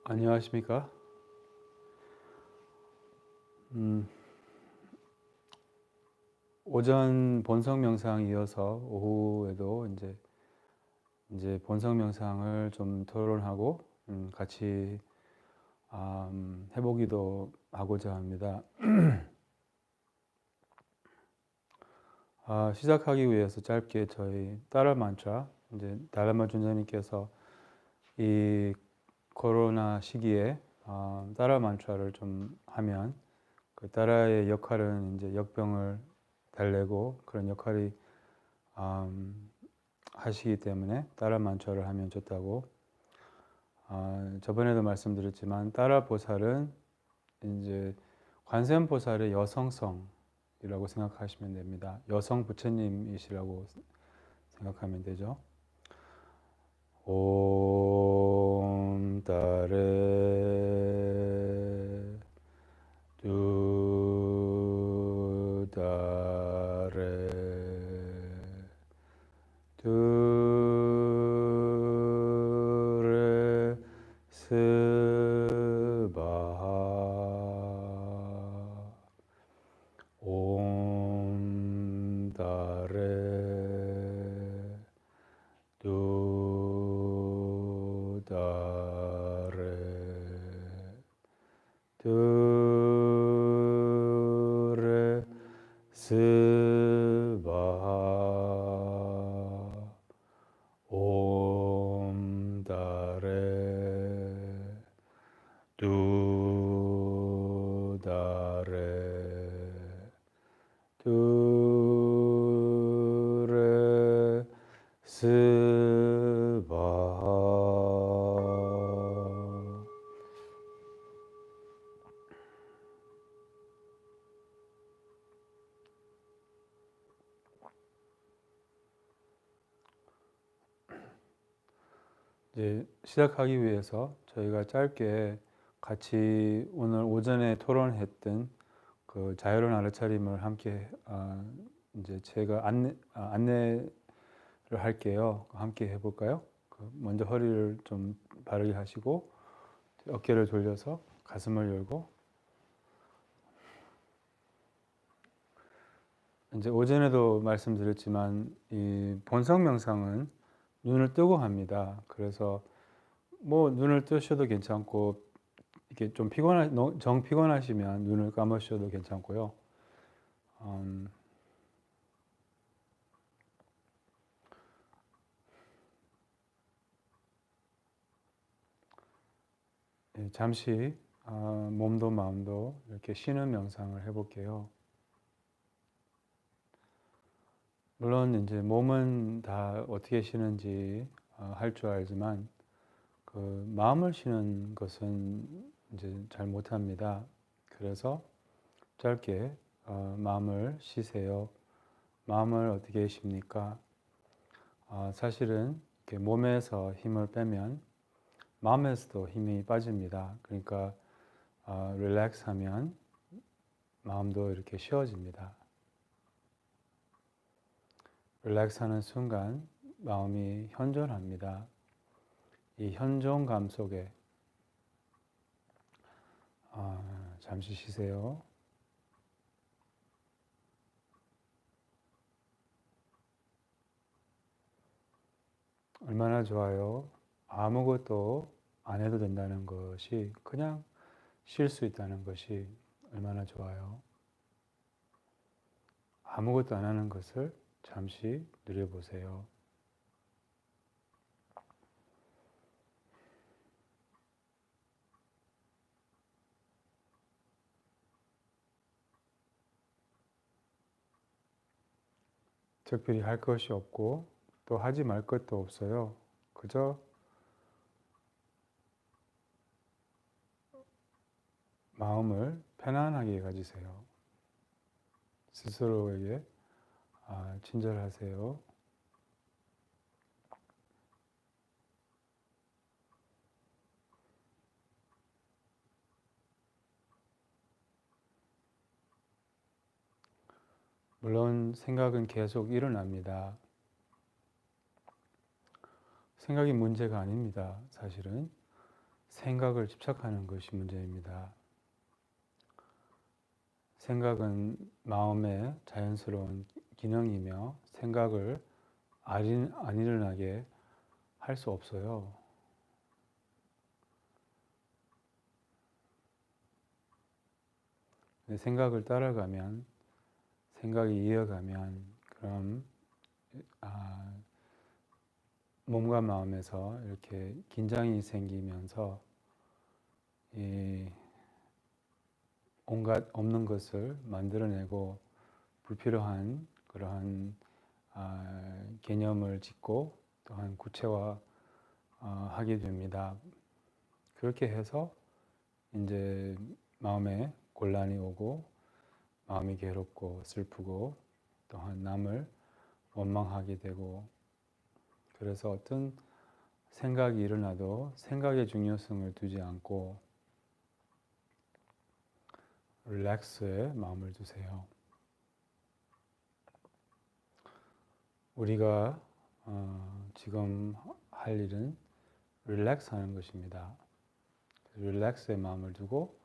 안녕하십니까? 오전 본성 명상 이어서 오후에도 이제 본성 명상을 좀 토론하고 같이 해보기도 하고자 합니다. 시작하기 위해서 짧게 저희 따라 만tra, 이제 달라마 준자님께서 이 코로나 시기에 따라 만tra를 좀 하면 그 따라의 역할은 이제 역병을 달래고 그런 역할이 하시기 때문에 따라 만tra를 하면 좋다고. 저번에도 말씀드렸지만 따라 보살은 이제 관세음 보살의 여성성이라고 생각하시면 됩니다. 여성 부처님이시라고 생각하면 되죠. 옴 따레 두 따레 두레 스바하 옴 따레 두 따레 두레 스바하 옴 따레 두 따레 두레 스바하. 이제 시작하기 위해서 저희가 짧게 같이 오늘 오전에 토론했던 그 자유로운 알아차림을 함께 이제 제가 안내를 할게요. 함께 해볼까요? 먼저 허리를 좀 바르게 하시고 어깨를 돌려서 가슴을 열고, 이제 오전에도 말씀드렸지만 이 본성 명상은 눈을 뜨고 합니다. 그래서 뭐 눈을 뜨셔도 괜찮고 이렇게 좀 정 피곤하시면 눈을 감으셔도 괜찮고요. 잠시 몸도 마음도 이렇게 쉬는 명상을 해볼게요. 물론 이제 몸은 다 어떻게 쉬는지 할 줄 알지만 그 마음을 쉬는 것은 이제 잘 못합니다. 그래서 짧게 마음을 쉬세요. 마음을 어떻게 쉽니까? 사실은 이렇게 몸에서 힘을 빼면 마음에서도 힘이 빠집니다. 그러니까 릴렉스하면 마음도 이렇게 쉬워집니다. 릴렉스하는 순간 마음이 현존합니다. 이 현존감 속에 잠시 쉬세요. 얼마나 좋아요. 아무것도 안 해도 된다는 것이, 그냥 쉴 수 있다는 것이 얼마나 좋아요. 아무것도 안 하는 것을 잠시 누려보세요. 특별히 할 것이 없고 또 하지 말 것도 없어요. 그저 마음을 편안하게 가지세요. 스스로에게 친절하세요. 물론 생각은 계속 일어납니다. 생각이 문제가 아닙니다. 사실은 생각을 집착하는 것이 문제입니다. 생각은 마음의 자연스러운 기능이며 생각을 안 일어나게 할 수 없어요. 생각을 따라가면, 생각이 이어가면 그럼 몸과 마음에서 이렇게 긴장이 생기면서 이 온갖 없는 것을 만들어내고 불필요한 그러한 개념을 짓고 또한 구체화하게 됩니다. 그렇게 해서 이제 마음에 곤란이 오고 마음이 괴롭고 슬프고 또한 남을 원망하게 되고, 그래서 어떤 생각이 일어나도 생각의 중요성을 두지 않고 릴렉스에 마음을 두세요. 우리가 지금 할 일은 릴렉스 하는 것입니다. 릴렉스에 마음을 두고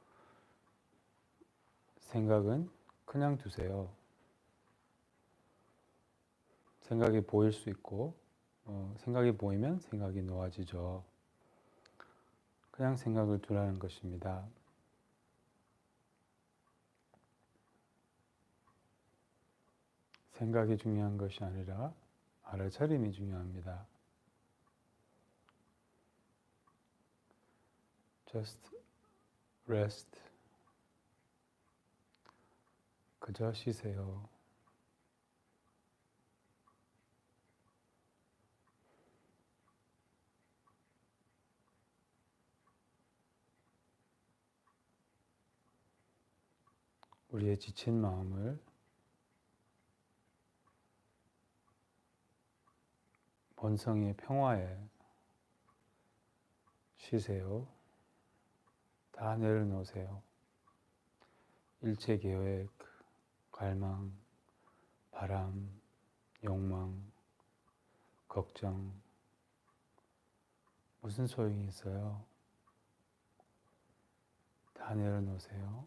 생각은 그냥 두세요. 생각이 보일 수 있고 생각이 보이면 생각이 놓아지죠. 그냥 생각을 두라는 것입니다. 생각이 중요한 것이 아니라 알아차림이 중요합니다. Just rest. 그저 쉬세요. 우리의 지친 마음을 본성의 평화에 쉬세요. 다 내려놓으세요. 일체 계획, 갈망, 바람, 욕망, 걱정, 무슨 소용이 있어요? 다 내려놓으세요.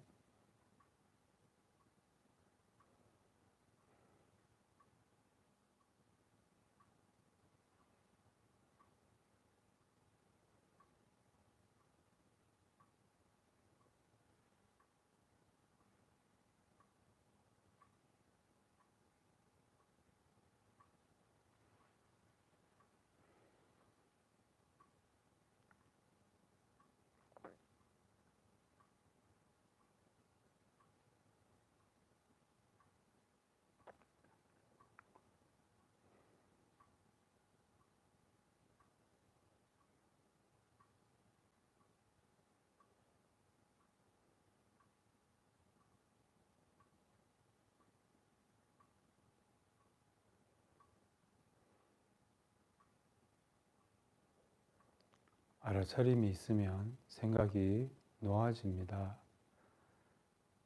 알아차림이 있으면 생각이 놓아집니다.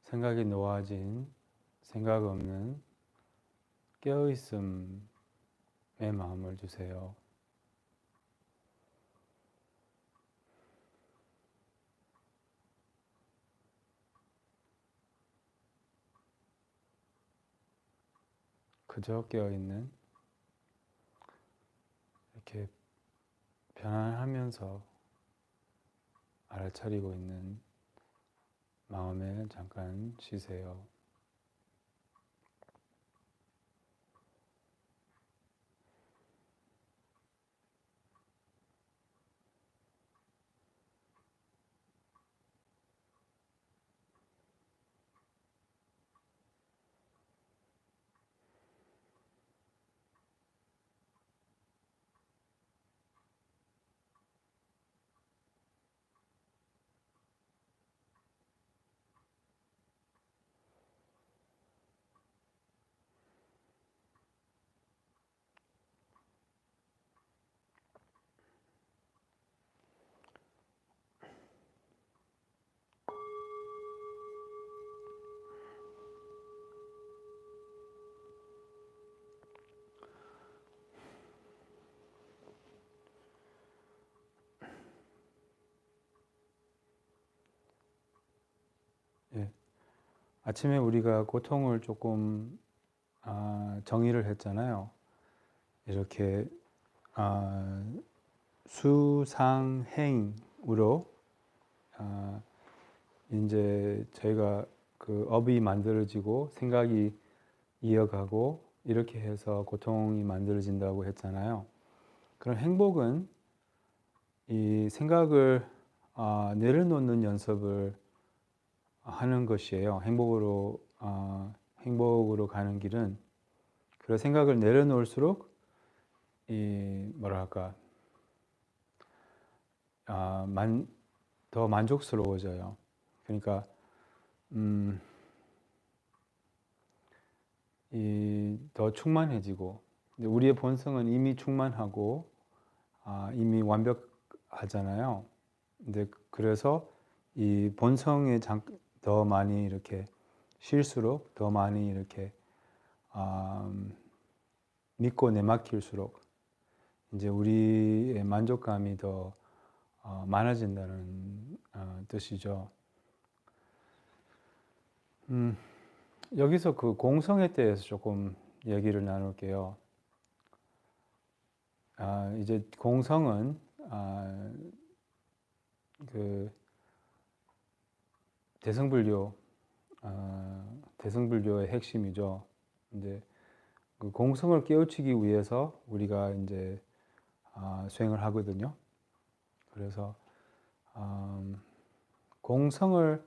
생각이 놓아진 생각 없는 깨어있음에 마음을 주세요. 그저 깨어있는, 이렇게 편안하면서 알아차리고 있는 마음에 잠깐 쉬세요. 아침에 우리가 고통을 조금 정의를 했잖아요. 이렇게 수상행으로 이제 저희가 그 업이 만들어지고 생각이 이어가고 이렇게 해서 고통이 만들어진다고 했잖아요. 그럼 행복은 이 생각을 내려놓는 연습을 하는 것이에요. 행복으로 가는 길은 그 생각을 내려놓을수록 이 뭐랄까 더 만족스러워져요. 그러니까 더 충만해지고 우리의 본성은 이미 충만하고 이미 완벽하잖아요. 근데 그래서 이 본성에 더 많이 이렇게 쉴수록 더 많이 이렇게 믿고 내맡길수록 이제 우리의 만족감이 더 많아진다는 뜻이죠. 여기서 그 공성에 대해서 조금 얘기를 나눌게요. 이제 공성은 그 대승불교의 핵심이죠. 이제 그 공성을 깨우치기 위해서 우리가 이제 수행을 하거든요. 그래서 공성을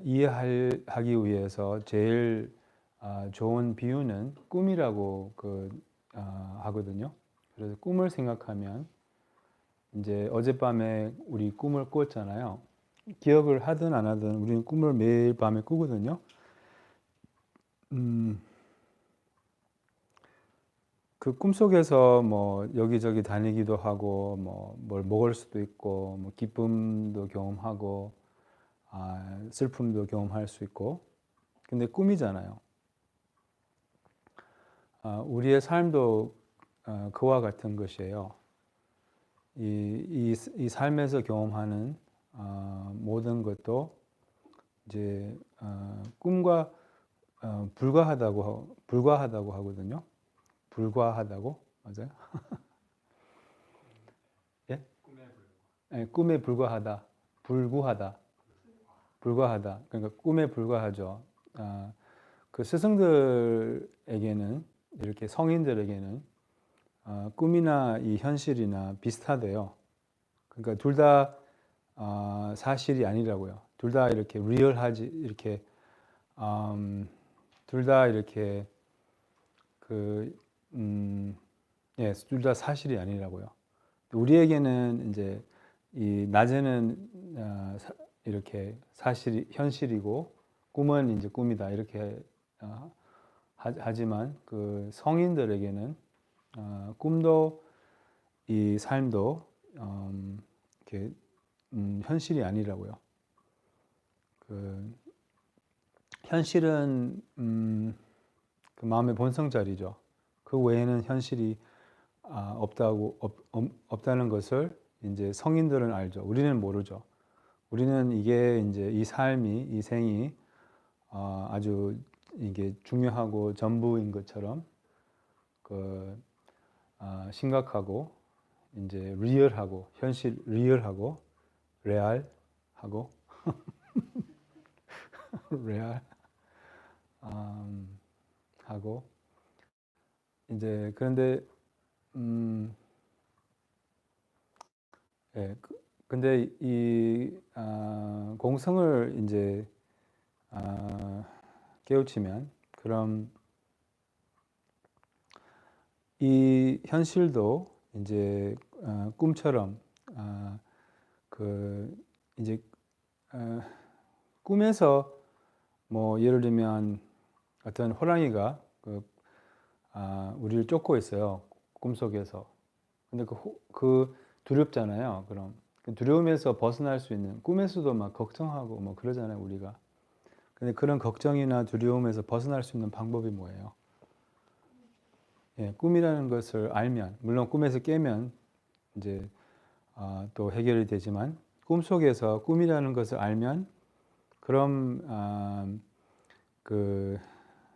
이해하기 위해서 제일 좋은 비유는 꿈이라고 하거든요. 그래서 꿈을 생각하면 이제 어젯밤에 우리 꿈을 꿨잖아요. 기억을 하든 안 하든 우리는 꿈을 매일 밤에 꾸거든요. 그 꿈속에서 뭐 여기저기 다니기도 하고 뭐 뭘 먹을 수도 있고 뭐 기쁨도 경험하고 슬픔도 경험할 수 있고 근데 꿈이잖아요. 우리의 삶도 그와 같은 것이에요. 이 삶에서 경험하는 모든 것도 이제 꿈과 불과하다고 하거든요. 불과하다고 맞아요? 예? 꿈에 불과하다, 불과하다. 그러니까 꿈에 불과하죠. 그 스승들에게는 이렇게 성인들에게는 꿈이나 이 현실이나 비슷하대요. 그러니까 둘 다 사실이 아니라고요. 둘 다 이렇게 리얼하지 이렇게 둘 다 이렇게 둘 다 사실이 아니라고요. 우리에게는 이제 이 낮에는 이렇게 현실이고 꿈은 이제 꿈이다 이렇게 하지만 그 성인들에게는 꿈도 이 삶도 이렇게 현실이 아니라고요. 그 현실은 그 마음의 본성자리죠. 그 외에는 현실이 없다는 것을 이제 성인들은 알죠. 우리는 모르죠. 우리는 이게 이제 이 삶이 이 생이 아주 이게 중요하고 전부인 것처럼 심각하고 이제 리얼하고 리얼하고 레알하고 레알 하고 이제 그런데 예, 근데 이 공성을 이제 깨우치면 그럼 이 현실도 이제 꿈처럼 이제 꿈에서 뭐 예를 들면 어떤 호랑이가 우리를 쫓고 있어요. 꿈속에서. 근데 그 두렵잖아요. 그럼 그 두려움에서 벗어날 수 있는 꿈에서도 막 걱정하고 뭐 그러잖아요. 우리가. 근데 그런 걱정이나 두려움에서 벗어날 수 있는 방법이 뭐예요? 예, 꿈이라는 것을 알면 물론 꿈에서 깨면 이제 또 해결이 되지만 꿈속에서 꿈이라는 것을 알면 그런 그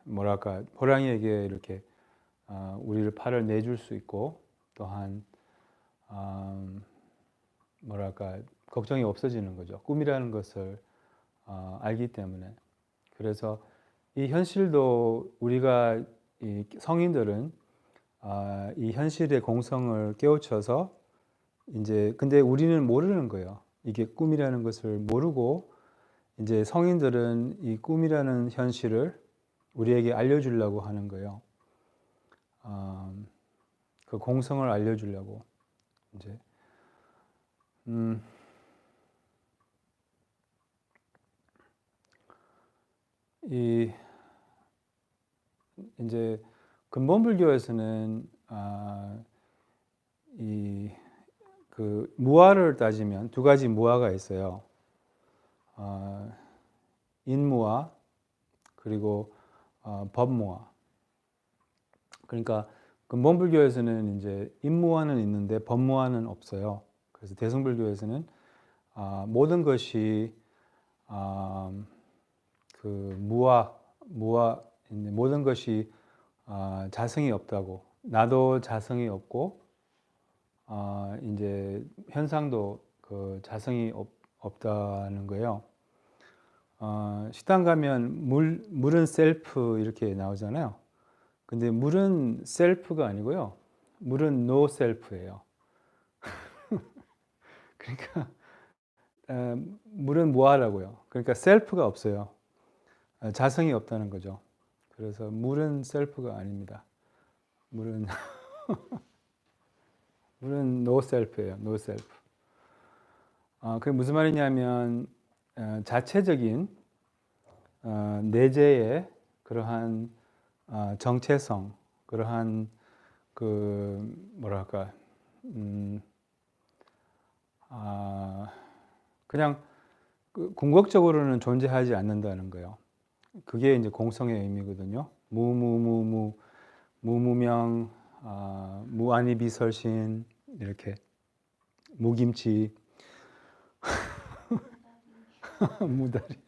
뭐랄까 호랑이에게 이렇게 우리를 팔을 내줄 수 있고 또한 뭐랄까 걱정이 없어지는 거죠. 꿈이라는 것을 알기 때문에. 그래서 이 현실도 우리가 이 성인들은 이 현실의 공성을 깨우쳐서 이제 근데 우리는 모르는 거예요. 이게 꿈이라는 것을 모르고 이제 성인들은 이 꿈이라는 현실을 우리에게 알려주려고 하는 거예요. 그 공성을 알려주려고 이제 이 이제 근본 불교에서는 이 그 무아를 따지면 두 가지 무아가 있어요. 인무아 그리고 법무아. 그러니까 근본 불교에서는 이제 인무아는 있는데 법무아는 없어요. 그래서 대승불교에서는 모든 것이 그 무아 모든 것이 자성이 없다고, 나도 자성이 없고 이제 현상도 그 자성이 없다는 거예요. 식당 가면 물은 셀프 이렇게 나오잖아요. 근데 물은 셀프가 아니고요. 물은 no self예요. 그러니까 물은 무아라고요. 그러니까 셀프가 없어요. 자성이 없다는 거죠. 그래서 물은 셀프가 아닙니다. 물은 물은 no self예요. no self. 그게 무슨 말이냐면 자체적인 내재의 그러한 정체성, 그러한 그 뭐랄까 그냥 궁극적으로는 존재하지 않는다는 거예요. 그게 이제 공성의 의미거든요. 무무명, 무아니비설신 이렇게 무김치, 무다리.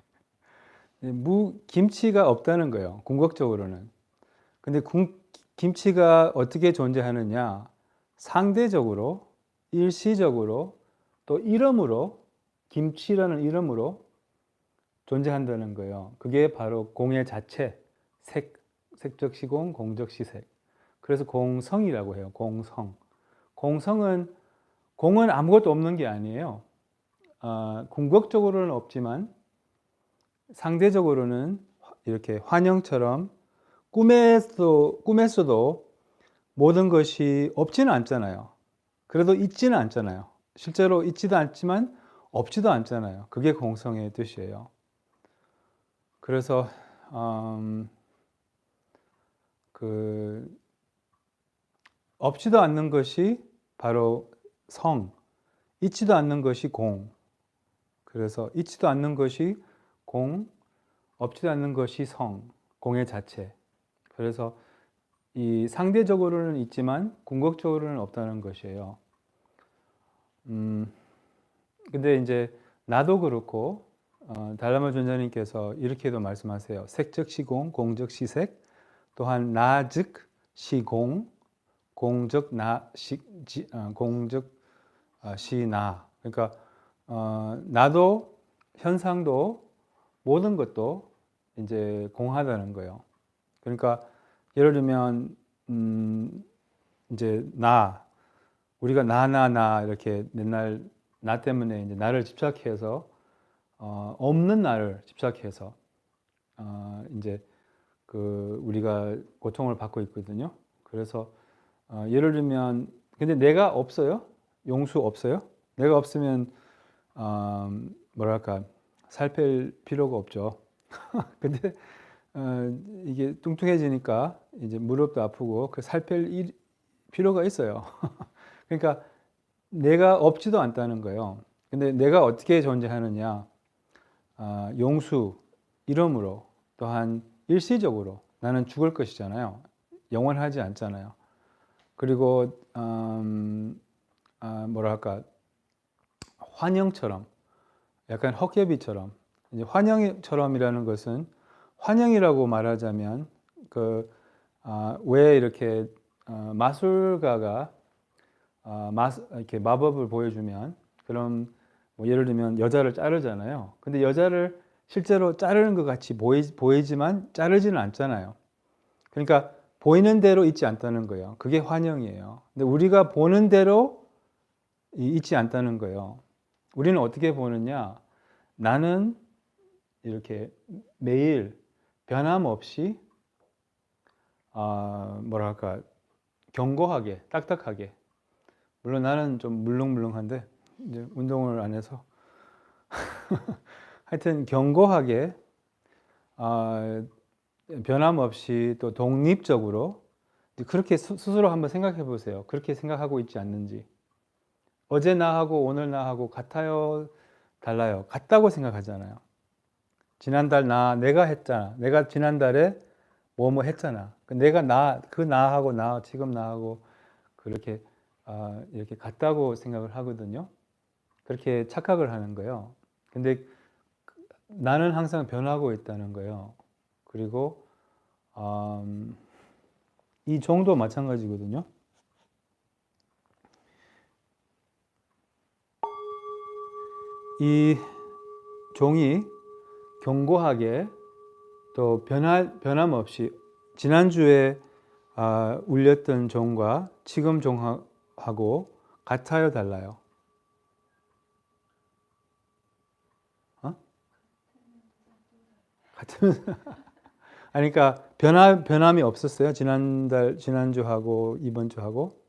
무김치가 없다는 거예요. 궁극적으로는. 근데 김치가 어떻게 존재하느냐? 상대적으로, 일시적으로, 또 이름으로, 김치라는 이름으로 존재한다는 거예요. 그게 바로 공의 자체, 색적시공, 공적시색. 그래서 공성이라고 해요. 공성. 공성은 공은 아무것도 없는 게 아니에요. 궁극적으로는 없지만 상대적으로는 이렇게 환영처럼 꿈에서도 모든 것이 없지는 않잖아요. 그래도 있지는 않잖아요. 실제로 있지도 않지만 없지도 않잖아요. 그게 공성의 뜻이에요. 그래서 그 없지도 않는 것이 바로 성, 있지도 않는 것이 공. 그래서 있지도 않는 것이 공, 없지도 않는 것이 성, 공의 자체. 그래서 이 상대적으로는 있지만 궁극적으로는 없다는 것이에요. 근데 이제 나도 그렇고 달라마 존자님께서 이렇게도 말씀하세요. 색즉 시공, 공즉 시색, 또한 나즉 시공, 공즉 공즉 시나. 그러니까 나도 현상도 모든 것도 이제 공하다는 거예요. 그러니까 예를 들면 이제 우리가 나 이렇게 맨날 나 때문에 이제 나를 집착해서 없는 나를 집착해서 이제 그 우리가 고통을 받고 있거든요. 그래서 예를 들면 근데 내가 없어요? 용수 없어요? 내가 없으면 뭐랄까 살 뺄 필요가 없죠. 근데 이게 뚱뚱해지니까 이제 무릎도 아프고 그 살 뺄 필요가 있어요. 그러니까 내가 없지도 않다는 거예요. 근데 내가 어떻게 존재하느냐? 용수, 이름으로, 또한 일시적으로 나는 죽을 것이잖아요. 영원하지 않잖아요. 그리고 뭐랄까 환영처럼, 약간 헛개비처럼 이제 환영처럼이라는 것은 환영이라고 말하자면 왜 이렇게 마술가가 이렇게 마법을 보여주면 그럼 뭐 예를 들면 여자를 자르잖아요. 근데 여자를 실제로 자르는 것 같이 보이지만 자르지는 않잖아요. 그러니까 보이는 대로 있지 않다는 거예요. 그게 환영이에요. 근데 우리가 보는 대로 있지 않다는 거예요. 우리는 어떻게 보느냐? 나는 이렇게 매일 변함없이 뭐랄까 견고하게 딱딱하게, 물론 나는 좀 물렁물렁한데 이제 운동을 안 해서 하여튼 견고하게 변함없이 또 독립적으로 그렇게 스스로 한번 생각해 보세요. 그렇게 생각하고 있지 않는지. 어제 나하고 오늘 나하고 같아요? 달라요? 같다고 생각하잖아요. 지난달 내가 했잖아. 내가 지난달에 뭐 했잖아. 내가 그 나하고 지금 나하고 그렇게 이렇게 같다고 생각을 하거든요. 그렇게 착각을 하는 거예요. 근데 나는 항상 변하고 있다는 거예요. 그리고 이 종도 마찬가지거든요. 이 종이 견고하게 또 변함없이 지난주에 울렸던 종과 지금 종하고 같아요, 달라요? 같은 그러니까 변함이 없었어요. 지난주하고 이번 주하고.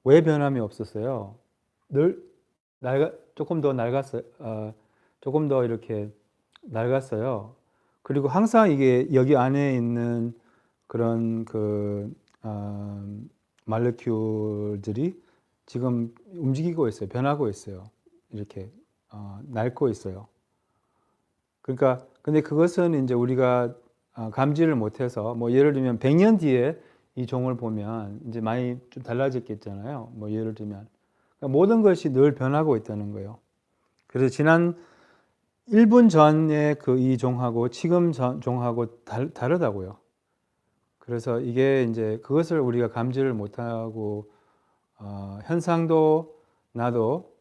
왜 변함이 없었어요? 늘 조금 더 낡았어요. 조금 더 이렇게 낡았어요. 그리고 항상 이게 여기 안에 있는 그런 말레큐들이 지금 움직이고 있어요. 변하고 있어요. 이렇게 낡고 있어요. 그러니까 근데 그것은 이제 우리가 감지를 못해서 뭐 예를 들면 100년 뒤에 이 종을 보면 이제 많이 좀 달라졌겠잖아요. 뭐 예를 들면 그러니까 모든 것이 늘 변하고 있다는 거예요. 그래서 지난 1분 전에 이 종하고 지금 종하고 다르다고요. 그래서 이게 이제 그것을 우리가 감지를 못하고 현상도 나도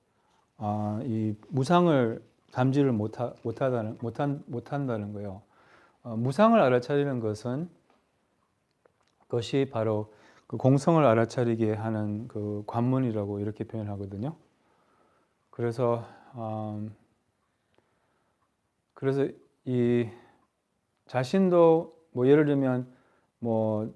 이 무상을 감지를 못한다는 거예요. 무상을 알아차리는 것은 그것이 바로 그 공성을 알아차리게 하는 그 관문이라고 이렇게 표현하거든요. 그래서 이 자신도 뭐 예를 들면 뭐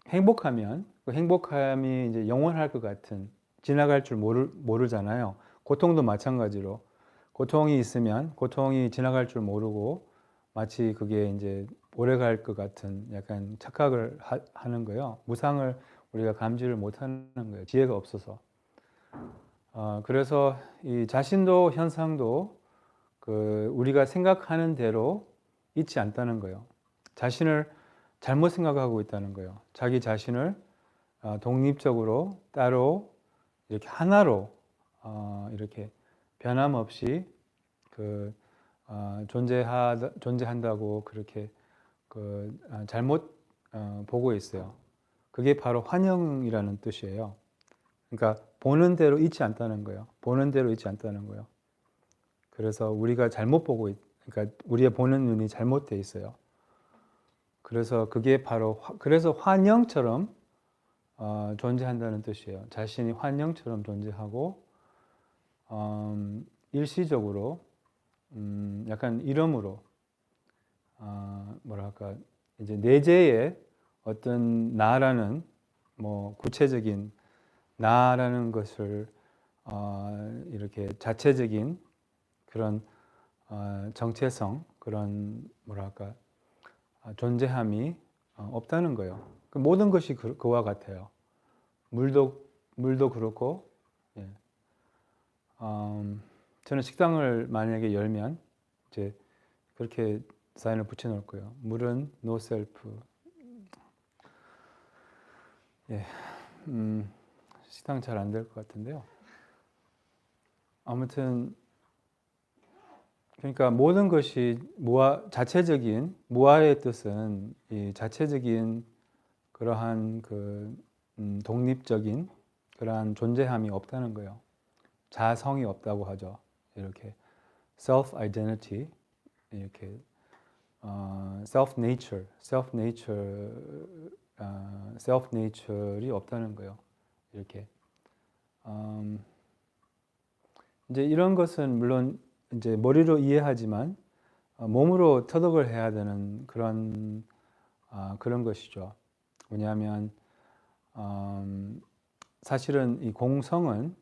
행복하면 그 행복함이 이제 영원할 것 같은 지나갈 줄 모르잖아요. 고통도 마찬가지로 고통이 있으면 고통이 지나갈 줄 모르고 마치 그게 이제 오래 갈 것 같은 약간 착각을 하는 거예요. 무상을 우리가 감지를 못하는 거예요. 지혜가 없어서. 그래서 이 자신도 현상도 우리가 생각하는 대로 있지 않다는 거예요. 자신을 잘못 생각하고 있다는 거예요. 자기 자신을 독립적으로 따로 이렇게 하나로 이렇게 변함없이 존재한다고 그렇게 잘못 보고 있어요. 그게 바로 환영이라는 뜻이에요. 그러니까 보는 대로 있지 않다는 거예요. 보는 대로 있지 않다는 거예요. 그래서 우리가 잘못 보고 그러니까 우리의 보는 눈이 잘못되어 있어요. 그래서 그게 바로 그래서 환영처럼 존재한다는 뜻이에요. 자신이 환영처럼 존재하고 일시적으로 약간 이름으로 뭐랄까 이제 내재의 어떤 나라는 뭐 구체적인 나라는 것을 이렇게 자체적인 그런 정체성 그런 뭐랄까 존재함이 없다는 거예요. 모든 것이 그와 같아요. 물도 그렇고, 예. 저는 식당을 만약에 열면 이제 그렇게 사인을 붙여놓을 거예요. 물은 no self. 예, 식당 잘 안 될 것 같은데요. 아무튼 그러니까 모든 것이 자체적인 무아의 뜻은 이 자체적인 그러한 독립적인 그러한 존재함이 없다는 거예요. 자성이 없다고 하죠. 이렇게 self identity 이렇게 self nature이 없다는 거예요. 이렇게 이제 이런 것은 물론 이제 머리로 이해하지만 몸으로 터득을 해야 되는 그런 것이죠. 왜냐하면 사실은 이 공성은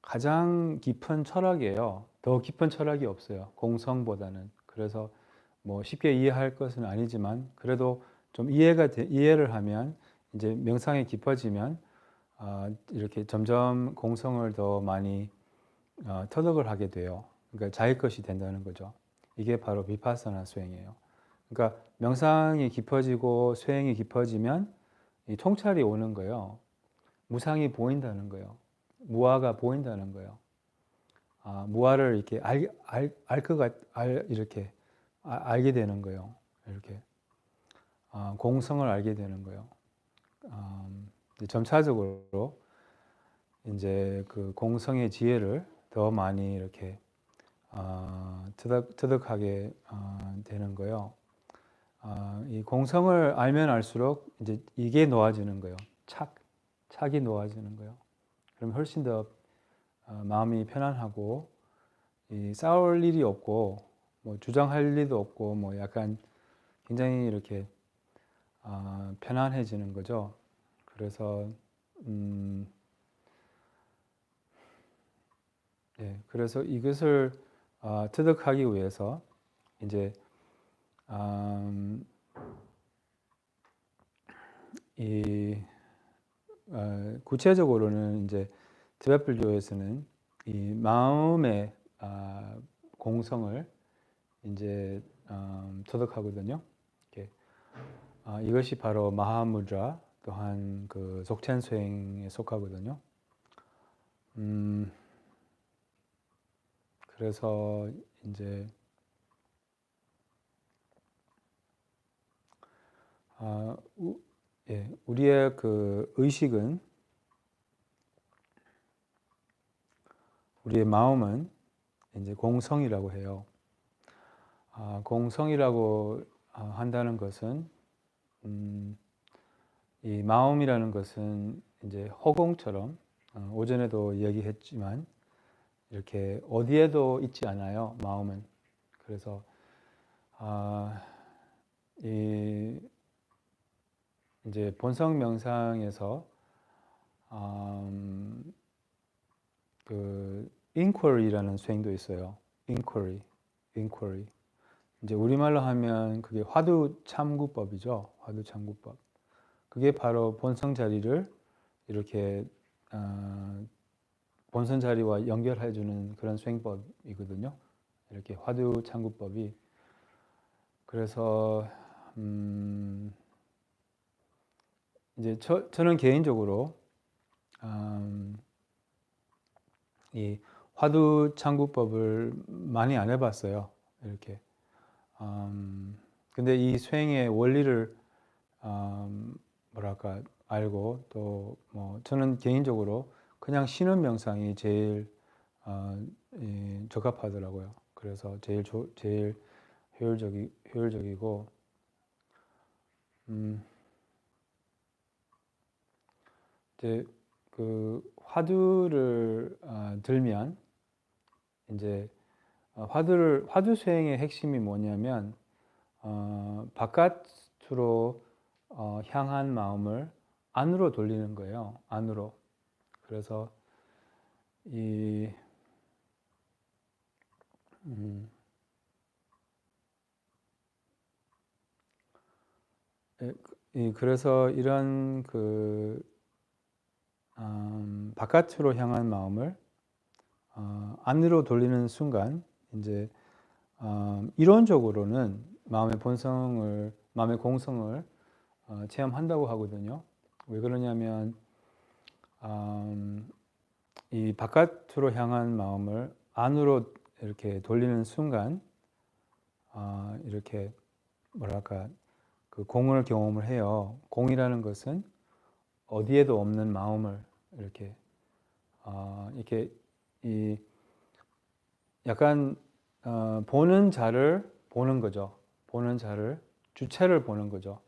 가장 깊은 철학이에요. 더 깊은 철학이 없어요. 공성보다는. 그래서 뭐 쉽게 이해할 것은 아니지만 그래도 좀 이해를 하면 이제 명상에 깊어지면 이렇게 점점 공성을 더 많이 터득을 하게 돼요. 그러니까 자기 것이 된다는 거죠. 이게 바로 비파사나 수행이에요. 그러니까 명상이 깊어지고 수행이 깊어지면 이 통찰이 오는 거예요. 무상이 보인다는 거예요. 무아가 보인다는 거예요. 무아를 이렇게 이렇게 알게 되는 거예요. 이렇게 공성을 알게 되는 거예요. 점차적으로 이제 그 공성의 지혜를 더 많이 이렇게 터득하게 되는 거예요. 이 공성을 알면 알수록 이제 이게 놓아지는 거예요. 착이 놓아지는 거예요. 그럼 훨씬 더 마음이 편안하고 싸울 일이 없고 뭐 주장할 일도 없고 뭐 약간 굉장히 이렇게 편안해지는 거죠. 그래서 그래서 이것을 터득하기 위해서 이제 구체적으로는 이제 티베트 불교에서는 이 마음의 공성을 이제 터득하거든요. 이렇게, 이것이 바로 마하무드라 또한 그 속찬 수행에 속하거든요. 그래서 이제 우리의 그 의식은 우리의 마음은 이제 공성이라고 해요. 공성이라고 한다는 것은 이 마음이라는 것은 이제 허공처럼 오전에도 얘기했지만 이렇게 어디에도 있지 않아요. 마음은. 그래서 이제 본성 명상에서 그 inquiry라는 수행도 있어요. inquiry. 이제 우리말로 하면 그게 화두 참구법이죠. 화두 참구법. 그게 바로 본성 자리를 이렇게 본성 자리와 연결해주는 그런 수행법이거든요. 이렇게 화두 참구법이. 그래서 이제 저는 개인적으로 이 화두 참구법을 많이 안 해봤어요. 이렇게. 근데 이 수행의 원리를 뭐랄까 알고 또 뭐 저는 개인적으로 그냥 쉬는 명상이 제일 적합하더라고요. 그래서 제일 효율적이고 이제 그 화두를 들면 이제 화두 수행의 핵심이 뭐냐면 바깥으로 향한 마음을 안으로 돌리는 거예요. 안으로. 그래서 그래서 이런 그 바깥으로 향한 마음을 안으로 돌리는 순간 이제 이론적으로는 마음의 공성을 체험한다고 하거든요. 왜 그러냐면 이 바깥으로 향한 마음을 안으로 이렇게 돌리는 순간 이렇게 뭐랄까 그 공을 경험을 해요. 공이라는 것은 어디에도 없는 마음을 이렇게 이렇게 이 약간 보는 자를 보는 거죠. 보는 자를 주체를 보는 거죠.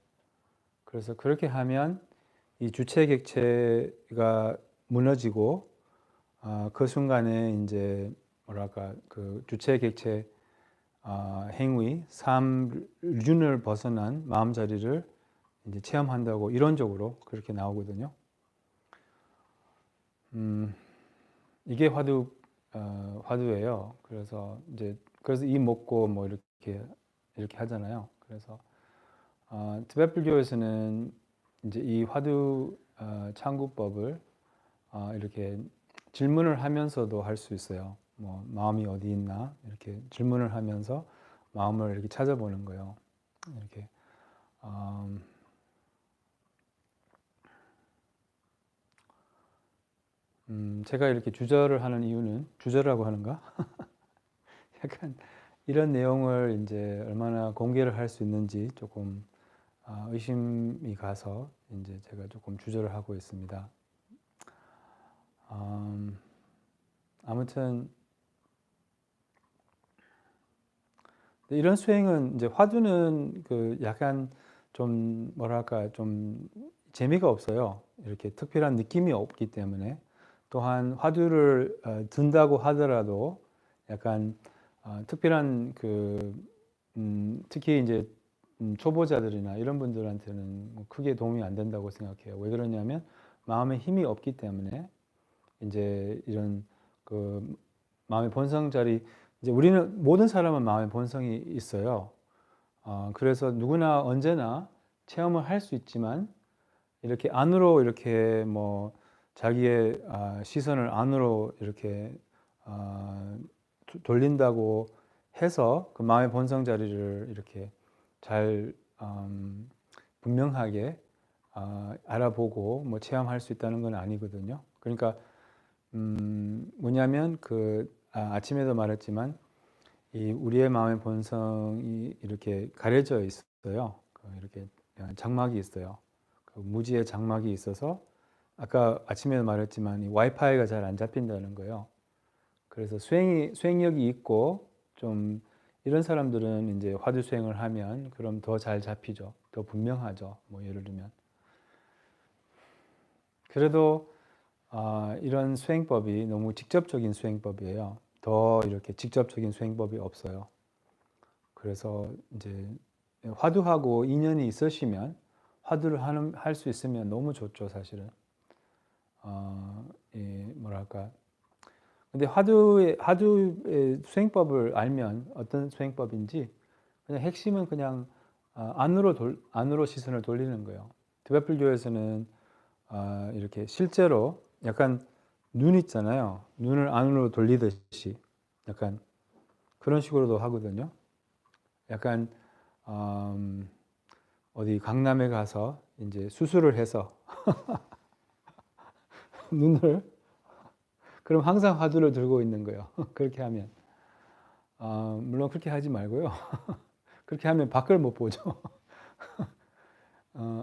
그래서 그렇게 하면 이 주체 객체가 무너지고 그 순간에 이제 뭐랄까 그 주체 객체 행위, 삼륜을 벗어난 마음자리를 이제 체험한다고 이론적으로 그렇게 나오거든요. 이게 화두예요. 그래서 이 먹고 뭐 이렇게 하잖아요. 그래서 티베트 불교에서는 이제 이 화두 창구법을 이렇게 질문을 하면서도 할 수 있어요. 뭐 마음이 어디 있나 이렇게 질문을 하면서 마음을 이렇게 찾아보는 거예요. 이렇게 제가 이렇게 주저를 하는 이유는 주저라고 하는가? 약간 이런 내용을 이제 얼마나 공개를 할 수 있는지 조금 의심이 가서 이제 제가 조금 주저를 하고 있습니다. 아무튼 이런 수행은 이제 화두는 그 약간 좀 뭐랄까 좀 재미가 없어요. 이렇게 특별한 느낌이 없기 때문에 또한 화두를 든다고 하더라도 약간 특별한 특히 이제 초보자들이나 이런 분들한테는 뭐 크게 도움이 안 된다고 생각해요. 왜 그러냐면 마음에 힘이 없기 때문에 이제 이런 그 마음의 본성 자리 이제 우리는 모든 사람은 마음의 본성이 있어요. 그래서 누구나 언제나 체험을 할 수 있지만 이렇게 안으로 이렇게 뭐 자기의 시선을 안으로 이렇게 돌린다고 해서 그 마음의 본성 자리를 이렇게 잘 분명하게 알아보고 뭐 체험할 수 있다는 건 아니거든요. 그러니까 뭐냐면 아침에도 말했지만 이 우리의 마음의 본성이 이렇게 가려져 있어요. 이렇게 장막이 있어요. 무지의 장막이 있어서 아까 아침에도 말했지만 이 와이파이가 잘 안 잡힌다는 거예요. 그래서 수행력이 있고 좀 이런 사람들은 이제 화두 수행을 하면 그럼 더 잘 잡히죠. 더 분명하죠. 뭐 예를 들면. 그래도 이런 수행법이 너무 직접적인 수행법이에요. 더 이렇게 직접적인 수행법이 없어요. 그래서 이제 화두하고 인연이 있으시면 화두를 할 수 있으면 너무 좋죠, 사실은. 뭐랄까. 근데 화두의 수행법을 알면 어떤 수행법인지 그냥 핵심은 그냥 안으로 시선을 돌리는 거예요. 티베트 불교에서는 이렇게 실제로 약간 눈 있잖아요. 눈을 안으로 돌리듯이 약간 그런 식으로도 하거든요. 약간 어디 강남에 가서 이제 수술을 해서 눈을 그럼 항상 화두를 들고 있는 거예요. 그렇게 하면 물론 그렇게 하지 말고요. 그렇게 하면 밖을 못 보죠.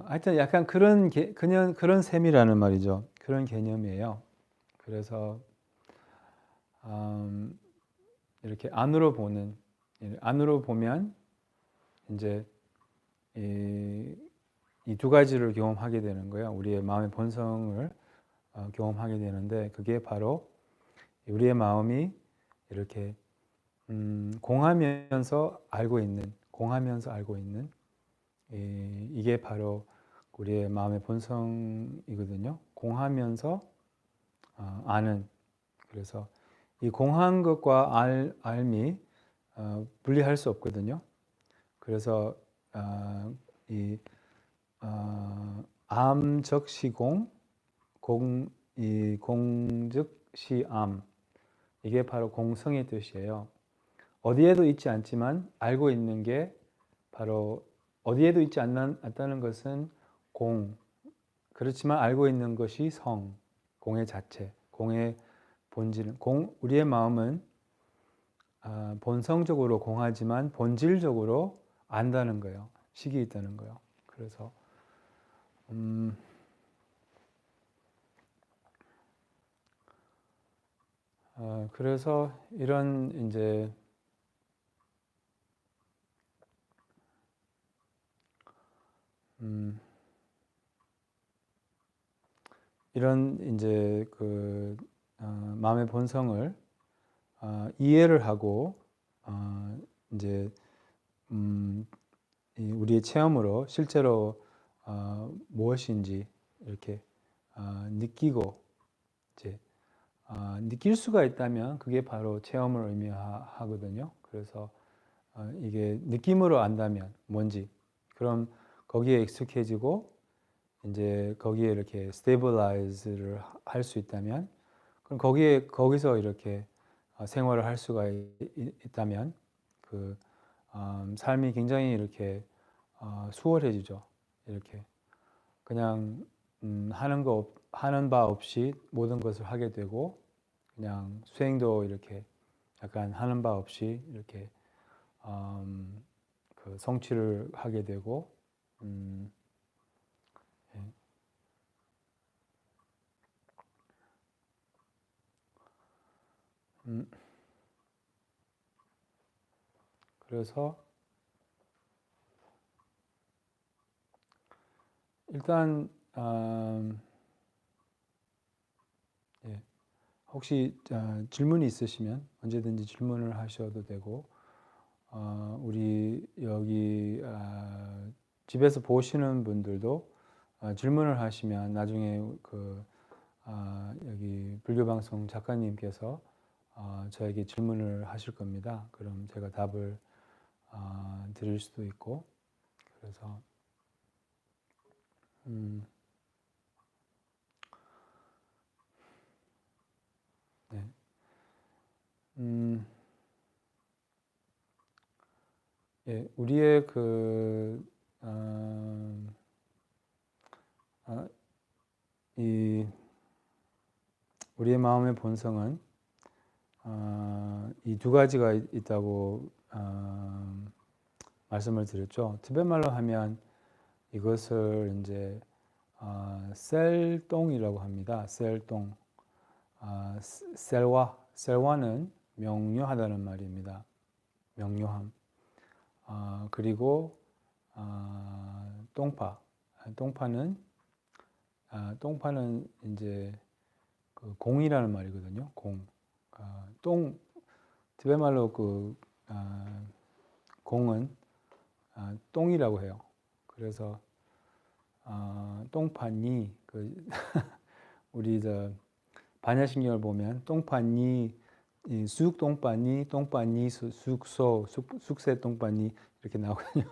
하여튼 약간 그런 셈이라는 말이죠. 그런 개념이에요. 그래서 이렇게 안으로 보면 이제 이 두 가지를 경험하게 되는 거예요. 우리의 마음의 본성을 경험하게 되는데 그게 바로 우리의 마음이 이렇게 공하면서 알고 있는 이게 바로 우리의 마음의 본성이거든요. 공하면서 아는. 그래서 이 공한 것과 알미 분리할 수 없거든요. 그래서 이 암적시공, 이 공즉시암 이게 바로 공성의 뜻이에요. 어디에도 있지 않지만 알고 있는 게 바로 어디에도 있지 않다는 것은 공. 그렇지만 알고 있는 것이 성, 공의 자체, 공의 본질은 우리의 마음은 본성적으로 공하지만 본질적으로 안다는 거예요. 식이 있다는 거예요. 그래서 그래서 이런 이제 이런 이제 그 마음의 본성을 이해를 하고 이제 우리의 체험으로 실제로 무엇인지 이렇게 느끼고 이제 느낄 수가 있다면 그게 바로 체험을 의미하거든요. 그래서 이게 느낌으로 안다면 뭔지 그럼 거기에 익숙해지고 이제 거기에 이렇게 스테이블라이즈를 할 수 있다면 그럼 거기서 이렇게 생활을 할 수가 있다면 그 삶이 굉장히 이렇게 수월해지죠. 이렇게 그냥 하는 바 없이 모든 것을 하게 되고 그냥 수행도 이렇게 약간 하는 바 없이 이렇게 그 성취를 하게 되고 예. 그래서 일단 예. 혹시 질문이 있으시면 언제든지 질문을 하셔도 되고 우리 여기 집에서 보시는 분들도 질문을 하시면 나중에 그 여기 불교방송 작가님께서 저에게 질문을 하실 겁니다. 그럼 제가 답을 드릴 수도 있고 그래서 네. 예, 우리의 이 우리의 마음의 본성은 이 두 가지가 있다고 말씀을 드렸죠. 티벳말로 하면 이것을 이제 셀동이라고 합니다. 셀동. 셀와는 명료하다는 말입니다. 명료함. 그리고 똥파. 똥파는 이제 그 공이라는 말이거든요. 공. 티베말로 그 공은 똥이라고 해요. 그래서 똥파니 그 우리 저 반야신경을 보면 똥파니 쑥똥파니 쑥소 쑥새 똥파니 이렇게 나오거든요.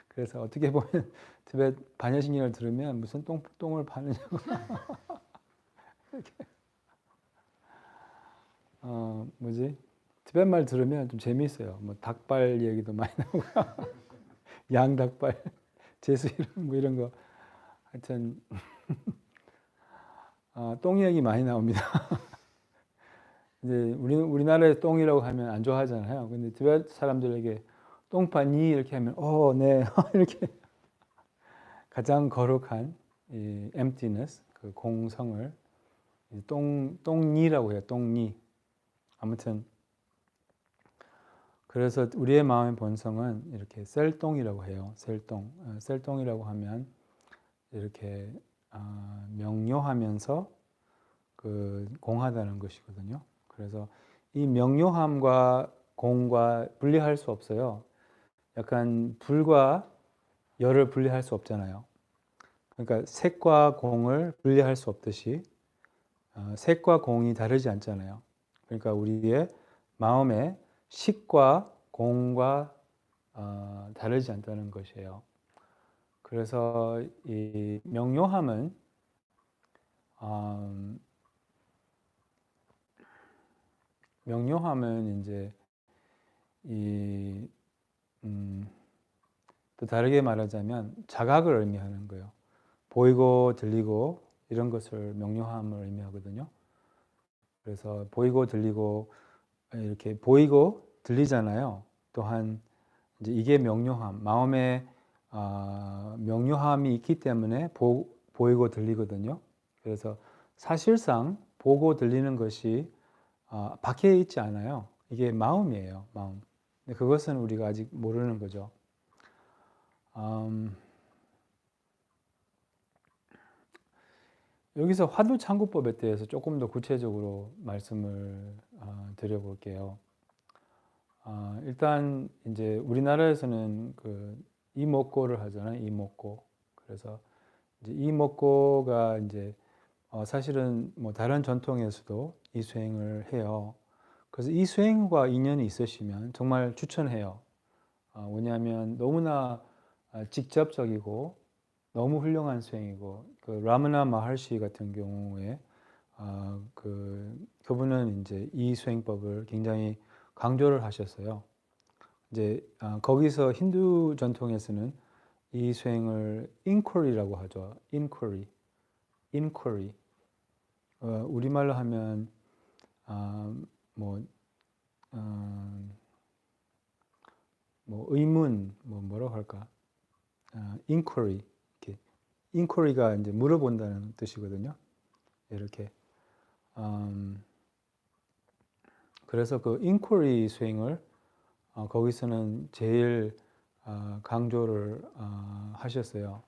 그래서 어떻게 보면 티벳 반야신경을 들으면 무슨 똥을 파느냐고 이렇게 뭐지? 티벳 말 들으면 좀 재미있어요. 뭐 닭발 얘기도 많이 나오고 양닭발 제수 이런 거 하여튼 똥 얘기 많이 나옵니다. 이제 우리나라에 똥이라고 하면 안 좋아하잖아요. 근데 티벳 사람들에게 똥파니 이렇게 하면 네 이렇게 가장 거룩한 이 emptiness 그 공성을 똥니라고 해요. 똥니. 아무튼 그래서 우리의 마음의 본성은 이렇게 셀똥이라고 해요. 셀똥. 셀똥이라고 하면 이렇게 명료하면서 그 공하다는 것이거든요. 그래서 이 명료함과 공과 분리할 수 없어요. 약간 불과 열을 분리할 수 없잖아요. 그러니까 색과 공을 분리할 수 없듯이 색과 공이 다르지 않잖아요. 그러니까 우리의 마음에 식과 공과 다르지 않다는 것이에요. 그래서 이 명료함은 이제 또 다르게 말하자면 자각을 의미하는 거예요. 보이고 들리고 이런 것을 명료함을 의미하거든요. 그래서 보이고 들리고 이렇게 보이고 들리잖아요. 또한 이제 이게 명료함, 마음에 명료함이 있기 때문에 보이고 들리거든요. 그래서 사실상 보고 들리는 것이 밖에 있지 않아요. 이게 마음이에요, 마음. 근데 그것은 우리가 아직 모르는 거죠. 여기서 화두창구법에 대해서 조금 더 구체적으로 말씀을 드려볼게요. 일단 이제 우리나라에서는 그 이목고를 하잖아요. 이목고. 그래서 이제 이목고가 이제 사실은 뭐 다른 전통에서도 이 수행을 해요. 그래서 이 수행과 인연이 있으시면 정말 추천해요. 왜냐하면 너무나 직접적이고 너무 훌륭한 수행이고, 그 라마나 마할시 같은 경우에 그분은 이제 이 수행법을 굉장히 강조를 하셨어요. 이제 거기서 힌두 전통에서는 이 수행을 inquiry라고 하죠. inquiry. 우리말로 하면 뭐 의문, 뭐라고 할까? inquiry. 이렇게 inquiry가 이제 물어본다는 뜻이거든요. 이렇게. 그래서 그 inquiry 수행을 거기서는 제일 강조를 하셨어요.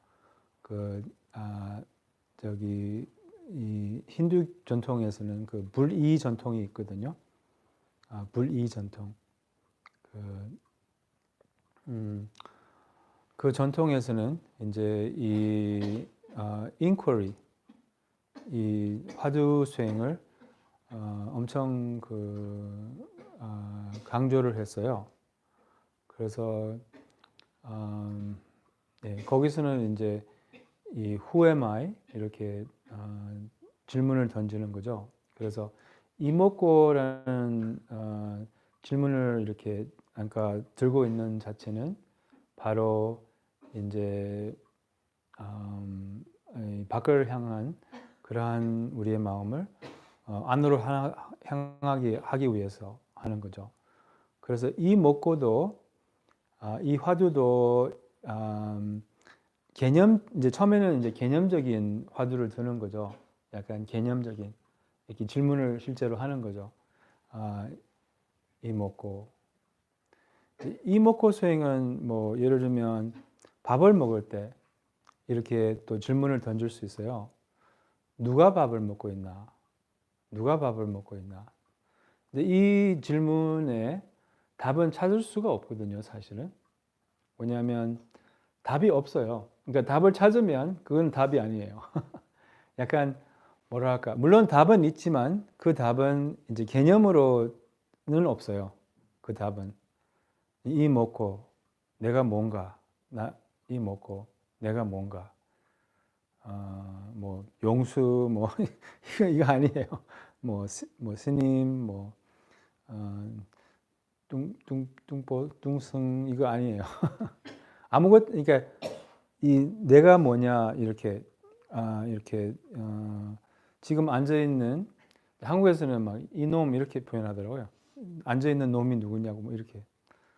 이 힌두 전통에서는 그 불이 전통이 있거든요. 불이 전통. 그 전통에서는 이제 이 inquiry, 이 화두 수행을 엄청 강조를 했어요. 그래서 거기서는 이제 이 Who am I? 이렇게 질문을 던지는 거죠. 그래서 이목고라는 질문을 이렇게 아까 들고 있는 자체는 바로 이제 밖을 향한 그러한 우리의 마음을 안으로 향하게 하기 위해서 하는 거죠. 그래서 이 목고도 이 화두도 이제 처음에는 이제 개념적인 화두를 드는 거죠. 약간 개념적인 이렇게 질문을 실제로 하는 거죠. 이목고 수행은 뭐 예를 들면 밥을 먹을 때 이렇게 또 질문을 던질 수 있어요. 누가 밥을 먹고 있나? 누가 밥을 먹고 있나? 근데 이 질문에 답은 찾을 수가 없거든요, 사실은. 왜냐하면 답이 없어요. 그러니까 답을 찾으면 그건 답이 아니에요. 약간 뭐랄까, 물론 답은 있지만 그 답은 이제 개념으로는 없어요. 그 답은 이 먹고 내가 뭔가, 이 먹고 내가 뭔가, 뭐 용수 뭐 이거 아니에요. 뭐 스님 뚱승 이거 아니에요. 아무것 그러니까 이 내가 뭐냐 이렇게 지금 앉아 있는 한국에서는 막 이놈 이렇게 표현하더라고요. 앉아 있는 놈이 누구냐고 뭐 이렇게.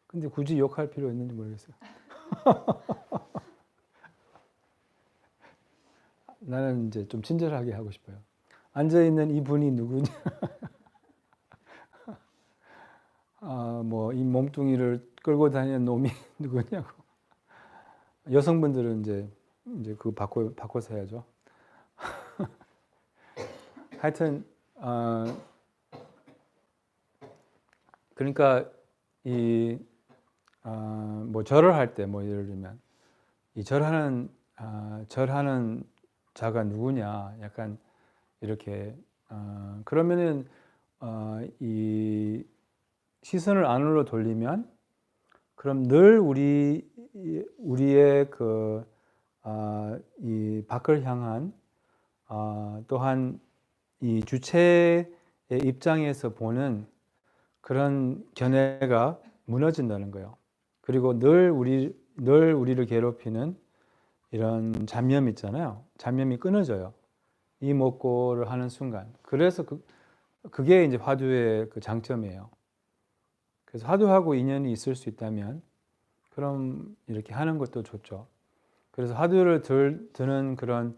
근데 굳이 욕할 필요 있는지 모르겠어요. 나는 이제 좀 친절하게 하고 싶어요. 앉아 있는 이분이 누구냐? 뭐 이 몸뚱이를 끌고 다니는 놈이 누구냐고. 여성분들은 이제 그 바꿔서 해야죠. 하여튼 그러니까 이 뭐 절을 할 때 뭐 예를 들면 이 절하는 자가 누구냐 약간 이렇게 그러면은 이 시선을 안으로 돌리면 그럼 늘 우리의 이 밖을 향한 또한 이 주체의 입장에서 보는 그런 견해가 무너진다는 거예요. 그리고 늘 우리를 괴롭히는 이런 잡념 있잖아요. 잡념이 끊어져요. 이 먹고를 하는 순간. 그래서 그게 이제 화두의 그 장점이에요. 그래서 화두하고 인연이 있을 수 있다면 그럼 이렇게 하는 것도 좋죠. 그래서 화두를 드는 그런